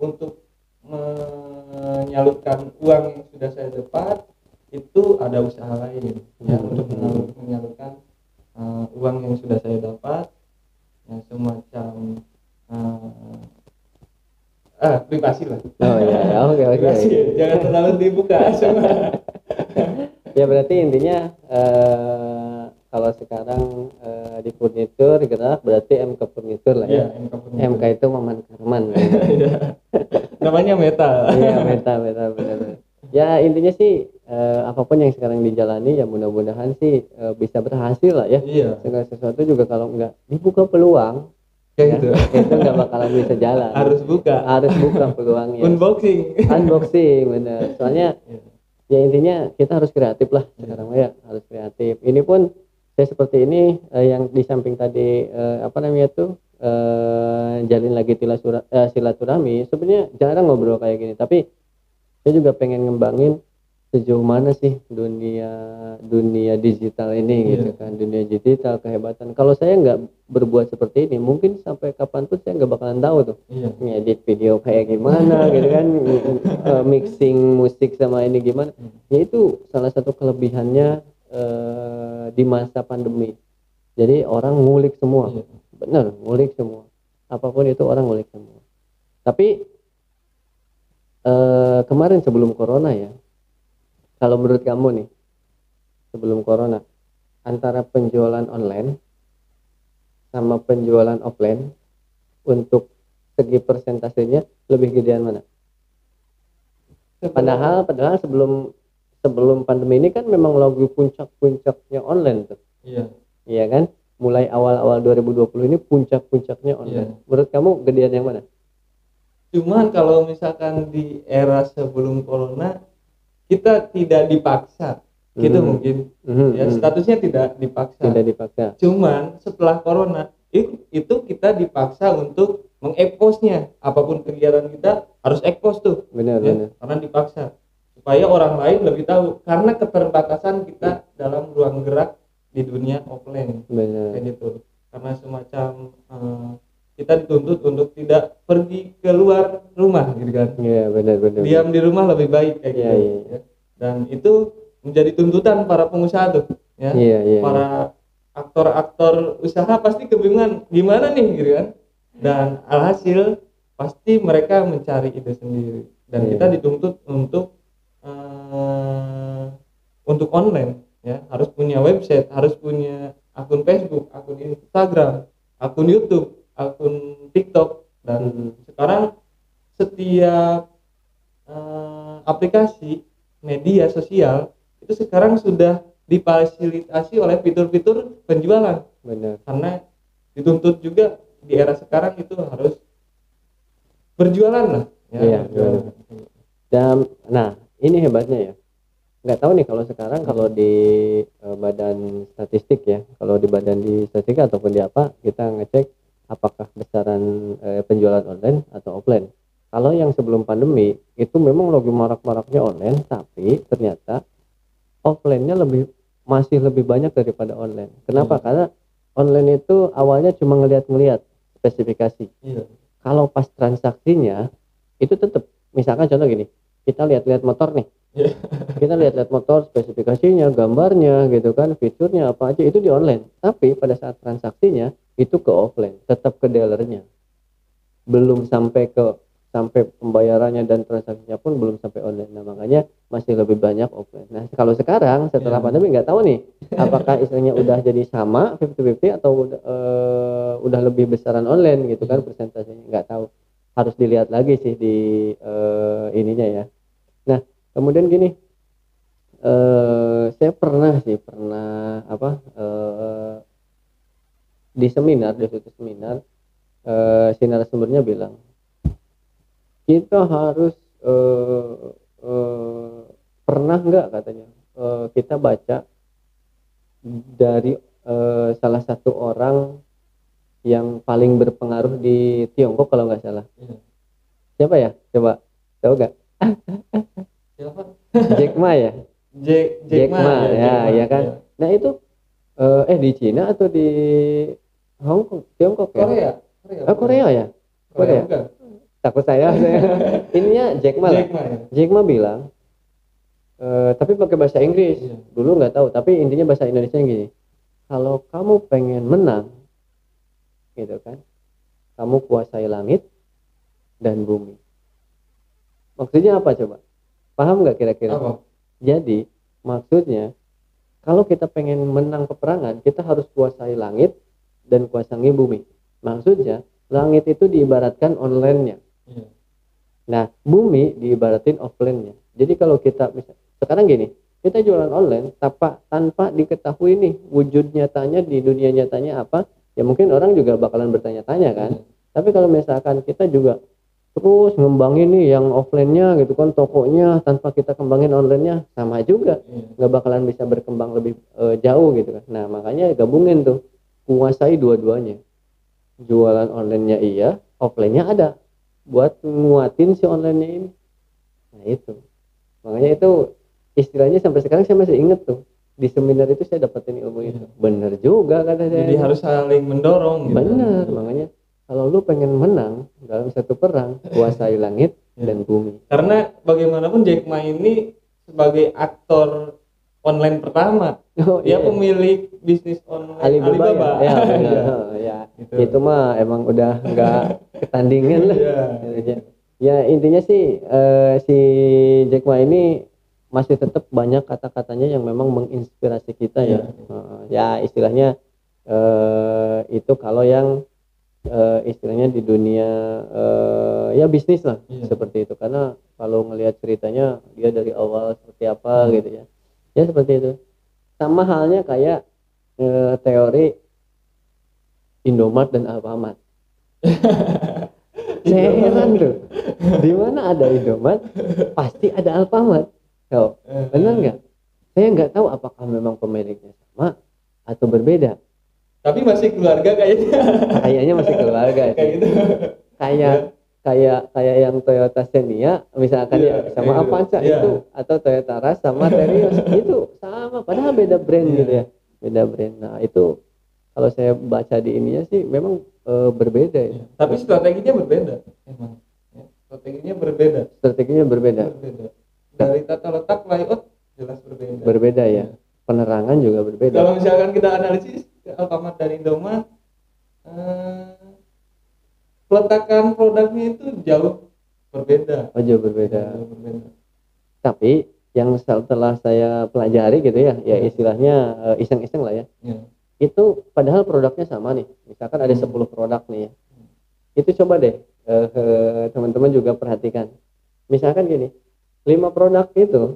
untuk menyalurkan uang yang sudah saya dapat itu ada usaha lain ya, untuk menyalurkan uang yang sudah saya dapat ya, semacam privasi lah. Oh iya, ya, oke. Privasi, jangan terlalu dibuka semua. Ya berarti intinya kalau sekarang di furnitur gerak berarti MK furnitur lah ya. MK MK itu Maman Karman. Namanya metal. Iya, metal benar. Ya intinya sih apapun yang sekarang dijalani ya mudah-mudahan sih bisa berhasil lah ya. Iya. Segala sesuatu juga kalau nggak dibuka peluang Kayak ya, gitu. itu nggak bakalan bisa jalan. Harus buka peluangnya. Unboxing bener. Soalnya ya intinya kita harus kreatif lah sekarang ya, harus kreatif. Ini pun saya seperti ini yang di samping tadi apa namanya tuh jalin lagi silaturahmi, sebenarnya jarang ngobrol kayak gini, tapi saya juga pengen ngembangin sejauh mana sih dunia digital ini gitu kan, dunia digital kehebatan. Kalau saya nggak berbuat seperti ini mungkin sampai kapanpun saya nggak bakalan tahu tuh ngedit video kayak gimana gitu kan, mixing musik sama ini gimana. Ya itu salah satu kelebihannya di masa pandemi, jadi orang ngulik semua. Bener, ngulik semua, apapun itu orang ngulik semua. Tapi kemarin sebelum corona ya, kalau menurut kamu nih sebelum corona, antara penjualan online sama penjualan offline untuk segi persentasenya lebih gedean mana? Padahal sebelum pandemi ini kan memang lagi puncak-puncaknya online tuh. Iya kan? Mulai awal-awal 2020 ini puncak-puncaknya online. Menurut kamu gedean yang mana? Cuman kalau misalkan di era sebelum corona kita tidak dipaksa, gitu mungkin. Ya, statusnya tidak dipaksa. Cuman setelah corona itu kita dipaksa untuk mengekposnya, apapun kegiatan kita harus ekspos tuh. Benar. Karena dipaksa supaya orang lain lebih tahu, karena keterbatasan kita dalam ruang gerak di dunia offline. Benar. Kayak gitu. Karena semacam kita dituntut untuk tidak pergi keluar rumah gitu kan. Iya, benar. Diam di rumah lebih baik kayak gitu. Ya. Dan itu menjadi tuntutan para pengusaha tuh ya. Para aktor-aktor usaha pasti kebingungan gimana nih gitu kan. Dan alhasil pasti mereka mencari ide sendiri. Dan kita dituntut untuk online ya, harus punya website, harus punya akun Facebook, akun Instagram, akun YouTube, akun TikTok. Dan sekarang setiap aplikasi media sosial itu sekarang sudah difasilitasi oleh fitur-fitur penjualan. Benar. Karena dituntut juga di era sekarang itu harus berjualan lah ya. Iya, dan nah ini hebatnya ya, nggak tahu nih kalau sekarang kalau di badan statistik ya, kalau di badan di statistik ataupun di apa kita ngecek apakah besaran penjualan online atau offline. Kalau yang sebelum pandemi itu memang lagi marak-maraknya online, tapi ternyata offline-nya masih lebih banyak daripada online. Kenapa? Karena online itu awalnya cuma ngelihat spesifikasi. Kalau pas transaksinya itu tetap, misalkan contoh gini, kita lihat-lihat motor nih. Kita lihat-lihat motor, spesifikasinya, gambarnya gitu kan, fiturnya apa aja itu di online. Tapi pada saat transaksinya itu ke offline, tetap ke dealernya. Belum sampai ke sampai pembayarannya dan transaksinya pun belum sampai online. Nah makanya masih lebih banyak offline. Nah kalau sekarang setelah pandemi nggak tahu nih apakah istilahnya udah jadi sama 50-50 atau udah lebih besaran online gitu kan persentasenya, nggak tahu, harus dilihat lagi sih di ininya ya. Nah kemudian gini, saya pernah di seminar, di suatu seminar, si narasumbernya bilang kita harus pernah nggak katanya kita baca dari salah satu orang yang paling berpengaruh di Tiongkok kalau nggak salah. Siapa ya? Coba tahu nggak? Siapa? Jack Ma ya? Jack Ma ya kan. Ya. Nah itu di Cina atau di Hong Kong, Tiongkok ya? Korea ya? Korea. Bukan. Takut saya ininya Jack Ma lah. Jack Ma bilang tapi pakai bahasa Inggris. Dulu nggak tahu, tapi intinya bahasa Indonesia gini, kalau kamu pengen menang gitu kan, kamu kuasai langit dan bumi. Maksudnya apa coba? Paham nggak kira-kira? Apa? Jadi maksudnya kalau kita pengen menang peperangan, kita harus kuasai langit dan kuasai bumi. Maksudnya langit itu diibaratkan online-nya. Nah, bumi diibaratin offline-nya. Jadi kalau kita sekarang gini, kita jualan online tanpa diketahui nih wujud nyatanya di dunia nyatanya apa, ya mungkin orang juga bakalan bertanya-tanya kan. Tapi kalau misalkan kita juga terus ngembangin nih yang offline-nya gitu kan, tokonya, tanpa kita kembangin online-nya, sama juga nggak bakalan bisa berkembang lebih jauh gitu kan. Nah makanya gabungin tuh, kuasai dua-duanya, jualan online-nya iya, offline-nya ada buat nguatin si online-nya ini. Nah itu makanya itu istilahnya sampai sekarang saya masih inget tuh, di seminar itu saya dapetin ilmu itu. Bener juga kata saya, jadi harus saling mendorong gitu. Bener, makanya kalau lu pengen menang dalam satu perang, kuasai langit dan bumi. Karena bagaimanapun Jack Ma ini sebagai aktor online pertama, dia pemilik bisnis online Alibaba. Ya, ya. Itu mah emang udah nggak ketandingan lah. Ya intinya sih si Jack Ma ini masih tetap banyak kata-katanya yang memang menginspirasi kita ya. Ya istilahnya itu kalau yang istilahnya di dunia ya bisnis lah, seperti itu. Karena kalau ngelihat ceritanya dia dari awal seperti apa gitu ya, ya seperti itu. Sama halnya kayak teori Indomaret dan Alfamart. Saya heran tuh, di mana ada Indomaret pasti ada Alfamart. Benar nggak? Saya nggak tahu apakah memang pemiliknya sama atau berbeda. Tapi masih keluarga kayaknya masih keluarga kayak gitu. Kayak yang Toyota Xenia misalkan sama Avanza itu, atau Toyota Rush sama Terios itu sama, padahal beda brand gitu ya, beda brand. Nah itu kalau saya baca di ininya sih memang berbeda ya. Tapi strateginya berbeda emang. Strateginya berbeda. Dari tata letak, layout jelas berbeda. Berbeda ya. Penerangan juga berbeda. Kalau misalkan kita analisis Alfamart dan Indomaret, peletakan produknya itu jauh berbeda. Jauh berbeda. Tapi yang setelah saya pelajari gitu ya, ya istilahnya iseng-iseng lah ya. Itu padahal produknya sama nih. Misalkan ada 10 produk nih ya. Itu coba deh teman-teman juga perhatikan. Misalkan gini, 5 produk itu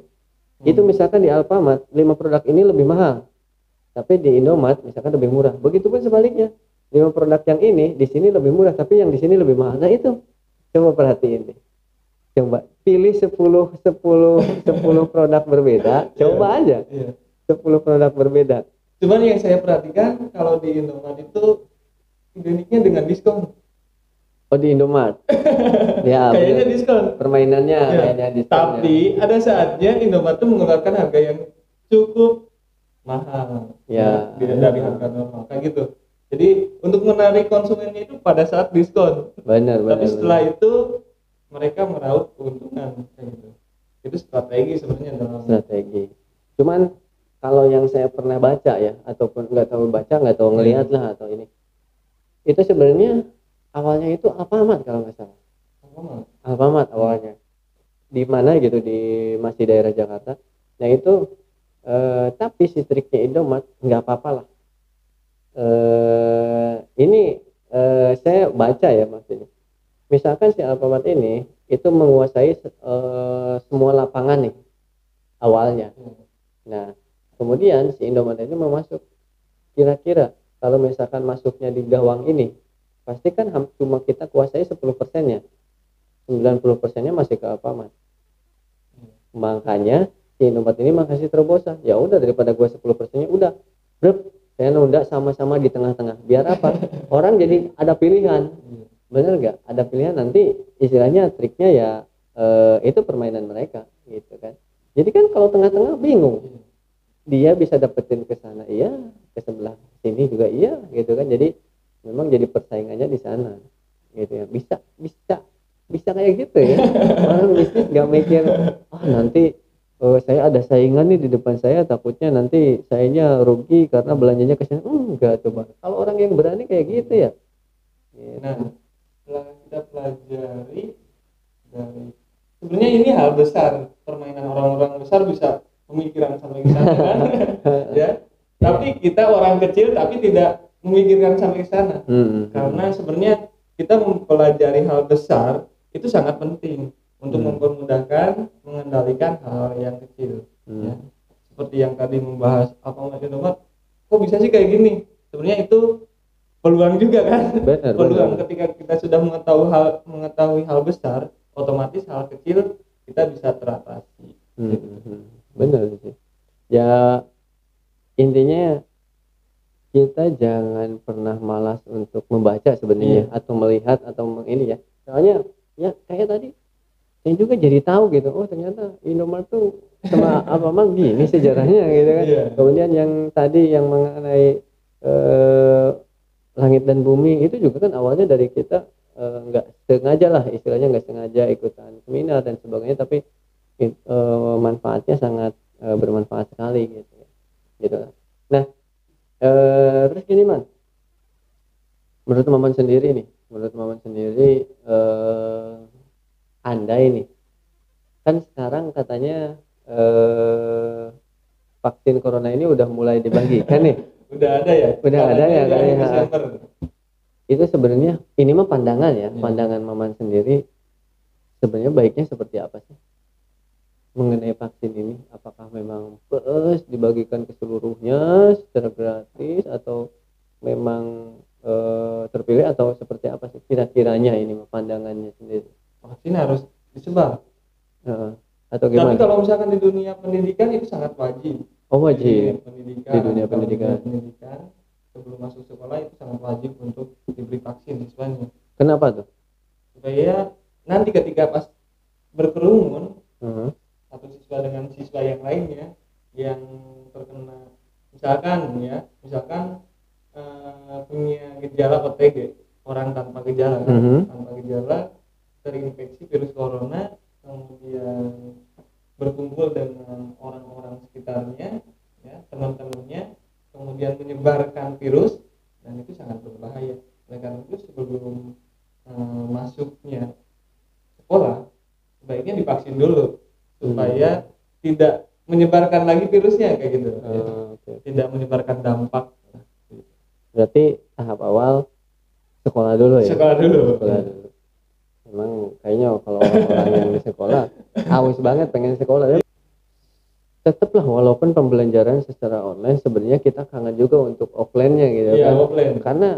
misalkan di Alfamart 5 produk ini lebih mahal, tapi di Indomaret misalkan lebih murah. Begitupun sebaliknya, 5 produk yang ini di sini lebih murah, tapi yang di sini lebih mahal. Nah itu coba perhatiin deh, coba pilih 10 produk berbeda, coba aja 10 produk berbeda. Cuman yang saya perhatikan kalau di Indomaret itu identiknya dengan diskon. Di Indomaret ya kayaknya diskon permainannya kayaknya diskon. Tapi ada saatnya Indomaret itu mengeluarkan harga yang cukup mahal dari harga normal kayak gitu. Jadi untuk menarik konsumennya itu pada saat diskon. Benar. Tapi setelah itu mereka meraup keuntungan kayak gitu. Itu strategi sebenarnya dalam strategi. Cuman kalau yang saya pernah baca ya, ataupun nggak tahu ngelihat lah atau ini, itu sebenarnya awalnya itu Alfamart kalau nggak salah. Alfamart awalnya. Di mana gitu, di masih daerah Jakarta. Nah itu tapi si triknya Indomart nggak apa-apa lah. Ini saya baca ya maksudnya. Misalkan si Alfamart ini itu menguasai semua lapangan nih awalnya. Nah, kemudian si Indomart ini mau masuk. Kira-kira kalau misalkan masuknya di gawang ini, pasti kan cuma kita kuasai 10%-nya. 90%-nya masih ke Alfamart. Makanya si Indomart ini makasih terobosan. Ya udah, daripada gua 10%-nya udah. Brep, saya nunda sama-sama di tengah-tengah. Biar apa? Orang jadi ada pilihan. Bener nggak? Ada pilihan, nanti istilahnya triknya ya itu permainan mereka gitu kan. Jadi kan kalau tengah-tengah bingung, dia bisa dapetin ke sana iya, ke sebelah sini juga iya gitu kan. Jadi memang jadi persaingannya di sana gitu ya. Bisa bisa bisa kayak gitu ya. Orang bisnis nggak mikir nanti saya ada saingan nih di depan saya, takutnya nanti sayanya rugi karena belanjanya ke sana. Enggak, coba kalau orang yang berani kayak gitu ya gitu. Nah, setelah kita pelajari dari sebenarnya ini hal besar, permainan orang-orang besar bisa pemikiran sampai ke sana kan ya, tapi kita orang kecil tapi tidak memikirkan sampai ke sana. Karena sebenarnya kita mempelajari hal besar itu sangat penting untuk mempermudahkan mengendalikan hal yang kecil ya. Seperti yang tadi membahas apa Indomart, kok bisa sih kayak gini, sebenarnya itu peluang juga kan. Peluang ketika kita sudah mengetahui hal besar, otomatis hal kecil kita bisa teratasi. Benar sih ya, intinya kita jangan pernah malas untuk membaca sebenarnya, atau melihat atau ini ya. Soalnya ya kayak tadi saya juga jadi tahu gitu, oh ternyata Indomart tuh sama Alfamart gini sejarahnya gitu kan. Kemudian yang tadi yang mengenai langit dan bumi itu juga kan awalnya dari kita nggak sengaja lah, istilahnya nggak sengaja ikutan seminar dan sebagainya, tapi manfaatnya sangat bermanfaat sekali gitu. Nah terus gini Man, menurut Maman sendiri Anda ini kan sekarang katanya vaksin corona ini udah mulai dibagikan nih. Udah ada ya kayaknya. Itu sebenarnya ini mah pandangan ya, pandangan Maman sendiri sebenarnya baiknya seperti apa sih mengenai vaksin ini? Apakah memang dibagikan ke seluruhnya secara gratis, atau memang terpilih, atau seperti apa sih kira-kiranya ini pandangannya sendiri? Vaksin harus disebar atau gimana? Tapi kalau misalkan di dunia pendidikan itu sangat wajib. Wajib di dunia pendidikan sebelum masuk sekolah itu sangat wajib untuk diberi vaksin siswanya. Kenapa tuh? Supaya nanti ketika pas berkerumun satu siswa dengan siswa yang lainnya yang terkena misalkan punya gejala OTG, orang tanpa gejala terinfeksi virus corona, kemudian berkumpul dengan orang-orang sekitarnya ya, teman-temannya, kemudian menyebarkan virus, dan itu sangat berbahaya. Oleh karena itu sebelum masuknya sekolah sebaiknya divaksin dulu supaya tidak menyebarkan lagi virusnya kayak gitu. Tidak menyebarkan dampak. Berarti tahap awal sekolah dulu ya. Sekolah dulu. Emang kayaknya kalau orang-orang yang di sekolah haus banget pengen sekolah. Tetaplah walaupun pembelajaran secara online, sebenarnya kita kangen juga untuk offline-nya gitu kan. Offline. Karena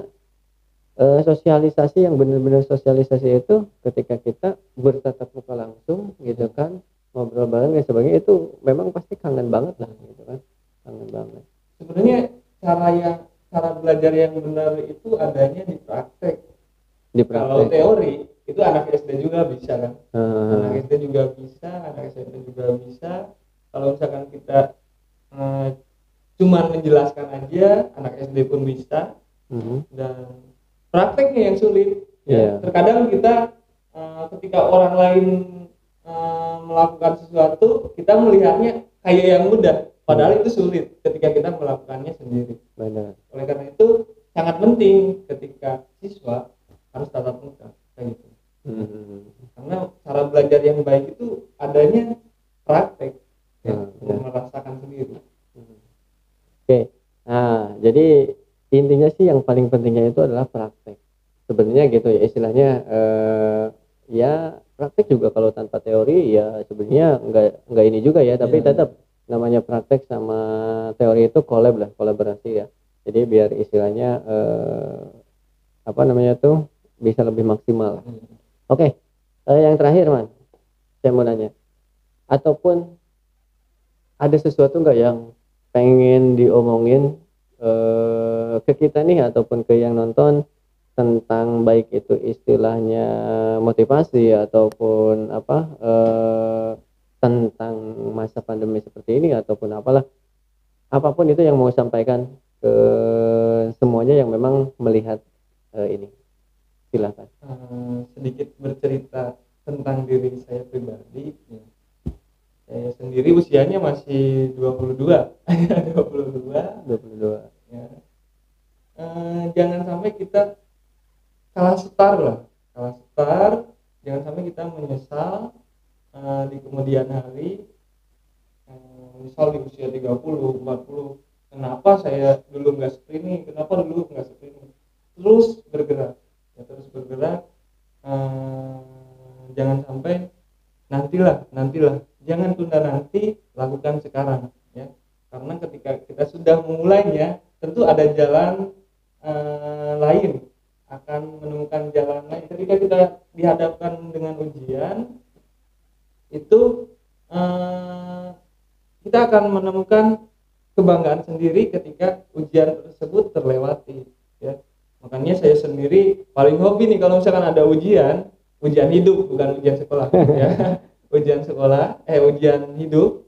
sosialisasi yang benar-benar sosialisasi itu ketika kita bertatap muka langsung gitu kan, ngobrol bareng dan sebagainya, itu memang pasti kangen banget lah gitu kan. Kangen banget. Sebenarnya cara belajar yang benar itu adanya di praktek. Kalau teori itu anak SD juga bisa kan. Anak SD juga bisa, anak SMP juga bisa. Kalau misalkan kita cuman menjelaskan aja, anak SD pun bisa. Dan prakteknya yang sulit. Terkadang kita ketika orang lain melakukan sesuatu, kita melihatnya kayak yang mudah, padahal itu sulit ketika kita melakukannya sendiri. Benar. Oleh karena itu sangat penting ketika siswa harus tatap muka kayak gitu. Karena cara belajar yang baik itu adanya praktek, ya, Ya. merasakan sendiri. Oke. Nah, jadi intinya sih yang paling pentingnya itu adalah praktek. Sebenarnya gitu ya istilahnya, ya praktek juga kalau tanpa teori ya sebenarnya enggak ini juga ya, tapi Iya. tetap namanya praktek sama teori itu collab lah, kolaborasi ya. Jadi biar istilahnya apa namanya tuh bisa lebih maksimal. Oke. Yang terakhir, Man, saya mau nanya. Ataupun ada sesuatu nggak yang pengen diomongin ke kita nih ataupun ke yang nonton tentang baik itu istilahnya motivasi ataupun apa tentang masa pandemi seperti ini ataupun apalah, apapun itu yang mau sampaikan ke semuanya yang memang melihat ini, silakan. Sedikit bercerita tentang diri saya pribadi, ya. Saya sendiri usianya masih 22 22. ya. Jangan sampai kita kalah setar lah, jangan sampai kita menyesal di kemudian hari. Misal di usia 30, 40, kenapa saya dulu nggak seperti ini, terus bergerak ya, jangan sampai nantilah, jangan tunda nanti, lakukan sekarang ya, karena ketika kita sudah memulainya tentu ada jalan lain, akan menemukan jalan lain. Ketika kita dihadapkan dengan ujian itu kita akan menemukan kebanggaan sendiri ketika ujian tersebut terlewati ya. Makanya saya sendiri paling hobi nih kalau misalkan ada ujian hidup, bukan ujian sekolah ya. Ujian hidup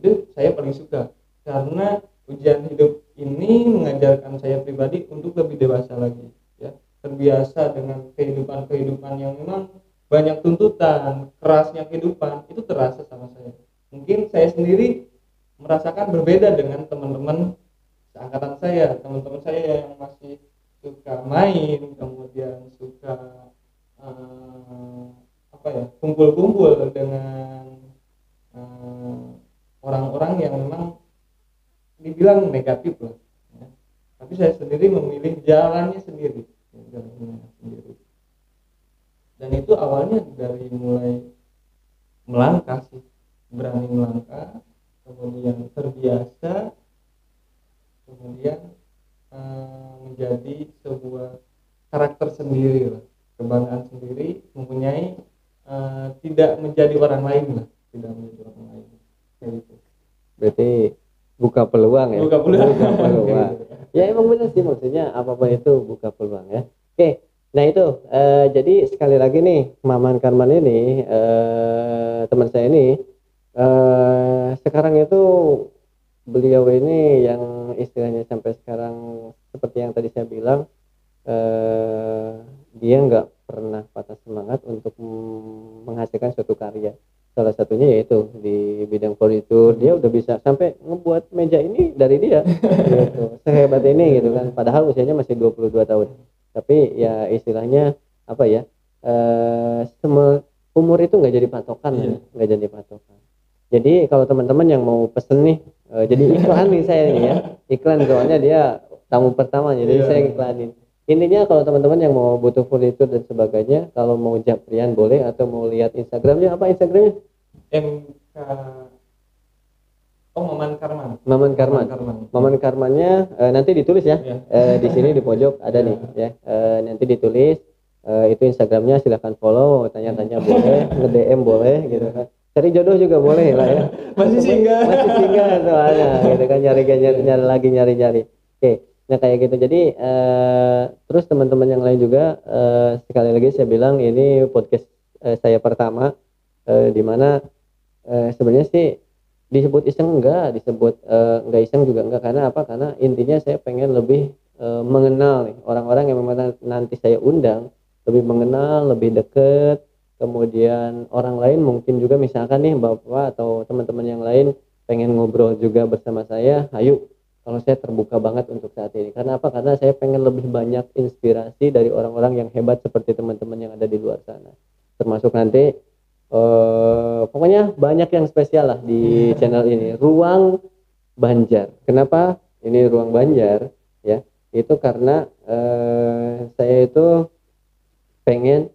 itu saya paling suka, karena ujian hidup ini mengajarkan saya pribadi untuk lebih dewasa lagi ya, terbiasa dengan kehidupan yang memang banyak tuntutan, kerasnya kehidupan itu terasa sama saya. Mungkin saya sendiri merasakan berbeda dengan teman-teman seangkatan saya, teman-teman saya yang masih suka main, kemudian suka kumpul-kumpul dengan orang-orang yang memang dibilang negatif lah ya. Tapi saya sendiri memilih jalannya sendiri. Dan itu awalnya dari mulai melangkah sih, berani melangkah, kemudian terbiasa, kemudian menjadi sebuah karakter sendiri lah, kebanggaan sendiri, mempunyai tidak menjadi orang lain lah, kayak gitu. Berarti buka peluang ya. Buka peluang. Ya emang benar sih, maksudnya apapun itu buka peluang ya. Oke, nah itu jadi sekali lagi nih Maman Karman ini teman saya ini sekarang itu beliau ini yang istilahnya sampai sekarang seperti yang tadi saya bilang, dia nggak pernah patah semangat untuk menghasilkan suatu karya. Salah satunya yaitu di bidang furnitur, dia udah bisa sampai ngebuat meja ini dari dia gitu. Sehebat ini gitu kan, padahal usianya masih 22 tahun. Tapi ya istilahnya apa ya, umur itu nggak jadi patokan ya, nggak jadi patokan. Jadi kalau teman-teman yang mau pesen nih, jadi iklan nih saya nih ya, iklan soalnya dia tamu pertama, jadi saya iklanin. Intinya kalau teman-teman yang mau butuh furnitur dan sebagainya, kalau mau Japrian boleh, atau mau lihat Instagramnya, apa Instagramnya? Maman Karman. Maman Karmannya nanti ditulis ya, di sini di pojok ada nih ya, nanti ditulis itu Instagramnya, silahkan follow, tanya-tanya boleh, nge-DM boleh gitu kan. Cari jodoh juga boleh lah ya. Masih singgah soalnya gitu kan, nyari. Oke. Nah kayak gitu. Jadi terus teman-teman yang lain juga, sekali lagi saya bilang ini podcast saya pertama, di mana sebenarnya sih disebut iseng enggak, disebut enggak iseng juga enggak, karena apa? Karena intinya saya pengen lebih mengenal nih orang-orang yang memang nanti saya undang, lebih mengenal, lebih deket. Kemudian orang lain mungkin juga misalkan nih Bapak atau teman-teman yang lain pengen ngobrol juga bersama saya, ayo kalau saya terbuka banget untuk saat ini. Karena apa? Karena saya pengen lebih banyak inspirasi dari orang-orang yang hebat seperti teman-teman yang ada di luar sana. Termasuk nanti pokoknya banyak yang spesial lah di channel ini. Ruang Banjar. Kenapa ini Ruang Banjar? Ya, itu karena saya itu pengen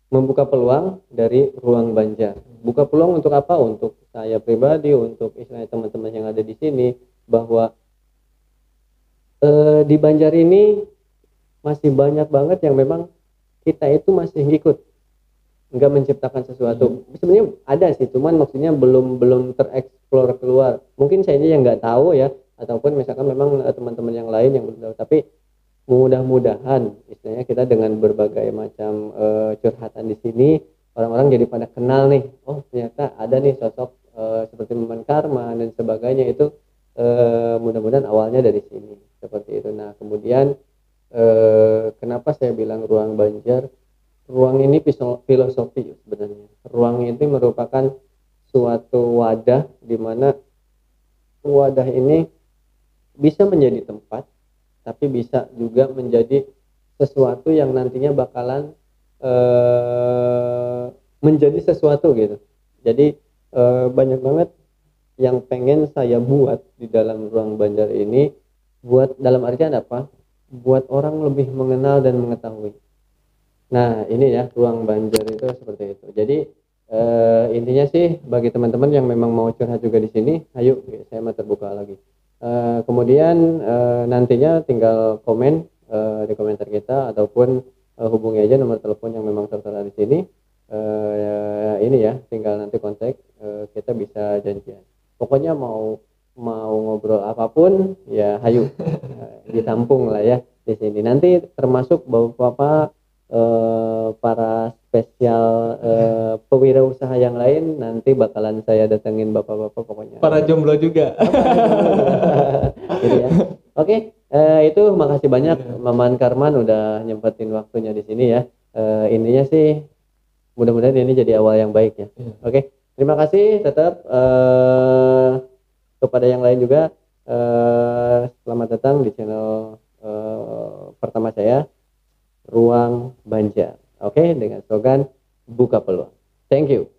membuka peluang dari Ruang Banjar. Buka peluang untuk apa? Untuk saya pribadi, untuk istilahnya teman-teman yang ada di sini, bahwa di Banjar ini masih banyak banget yang memang kita itu masih ngikut, nggak menciptakan sesuatu. Sebenarnya ada sih, cuman maksudnya belum tereksplor keluar. Mungkin saya yang nggak tahu ya, ataupun misalkan memang teman-teman yang lain yang belum tahu. Tapi mudah-mudahan istilahnya kita dengan berbagai macam curhatan di sini, orang-orang jadi pada kenal nih, oh ternyata ada nih sosok seperti Maman Karman dan sebagainya. Itu mudah-mudahan awalnya dari sini seperti itu. Nah kemudian kenapa saya bilang Ruang Banjar? Ruang ini filosofi sebenarnya. Ruang ini merupakan suatu wadah di mana wadah ini bisa menjadi tempat, tapi bisa juga menjadi sesuatu yang nantinya bakalan menjadi sesuatu gitu. Jadi banyak banget yang pengen saya buat di dalam Ruang Banjar ini, buat dalam artian apa? Buat orang lebih mengenal dan mengetahui. Nah ini ya Ruang Banjar itu seperti itu. Jadi intinya sih bagi teman-teman yang memang mau curhat juga di sini, ayo saya mau terbuka lagi. Kemudian nantinya tinggal komen di komentar kita, ataupun hubungi aja nomor telepon yang memang tertera di sini. Ini ya tinggal nanti kontak, kita bisa janjian. Pokoknya mau ngobrol apapun ya hayu ditampung lah ya di sini. Nanti termasuk bapak-bapak para spesial pewirausaha yang lain nanti bakalan saya datengin bapak-bapak pokoknya. Para jomblo juga. Gitu ya. Oke, itu makasih banyak Maman Karman udah nyempetin waktunya di sini ya. Intinya sih mudah-mudahan ini jadi awal yang baik ya. Oke, terima kasih tetap kepada yang lain juga. Selamat datang di channel pertama saya, Ruang Banjar. Oke, dengan slogan buka peluang. Thank you.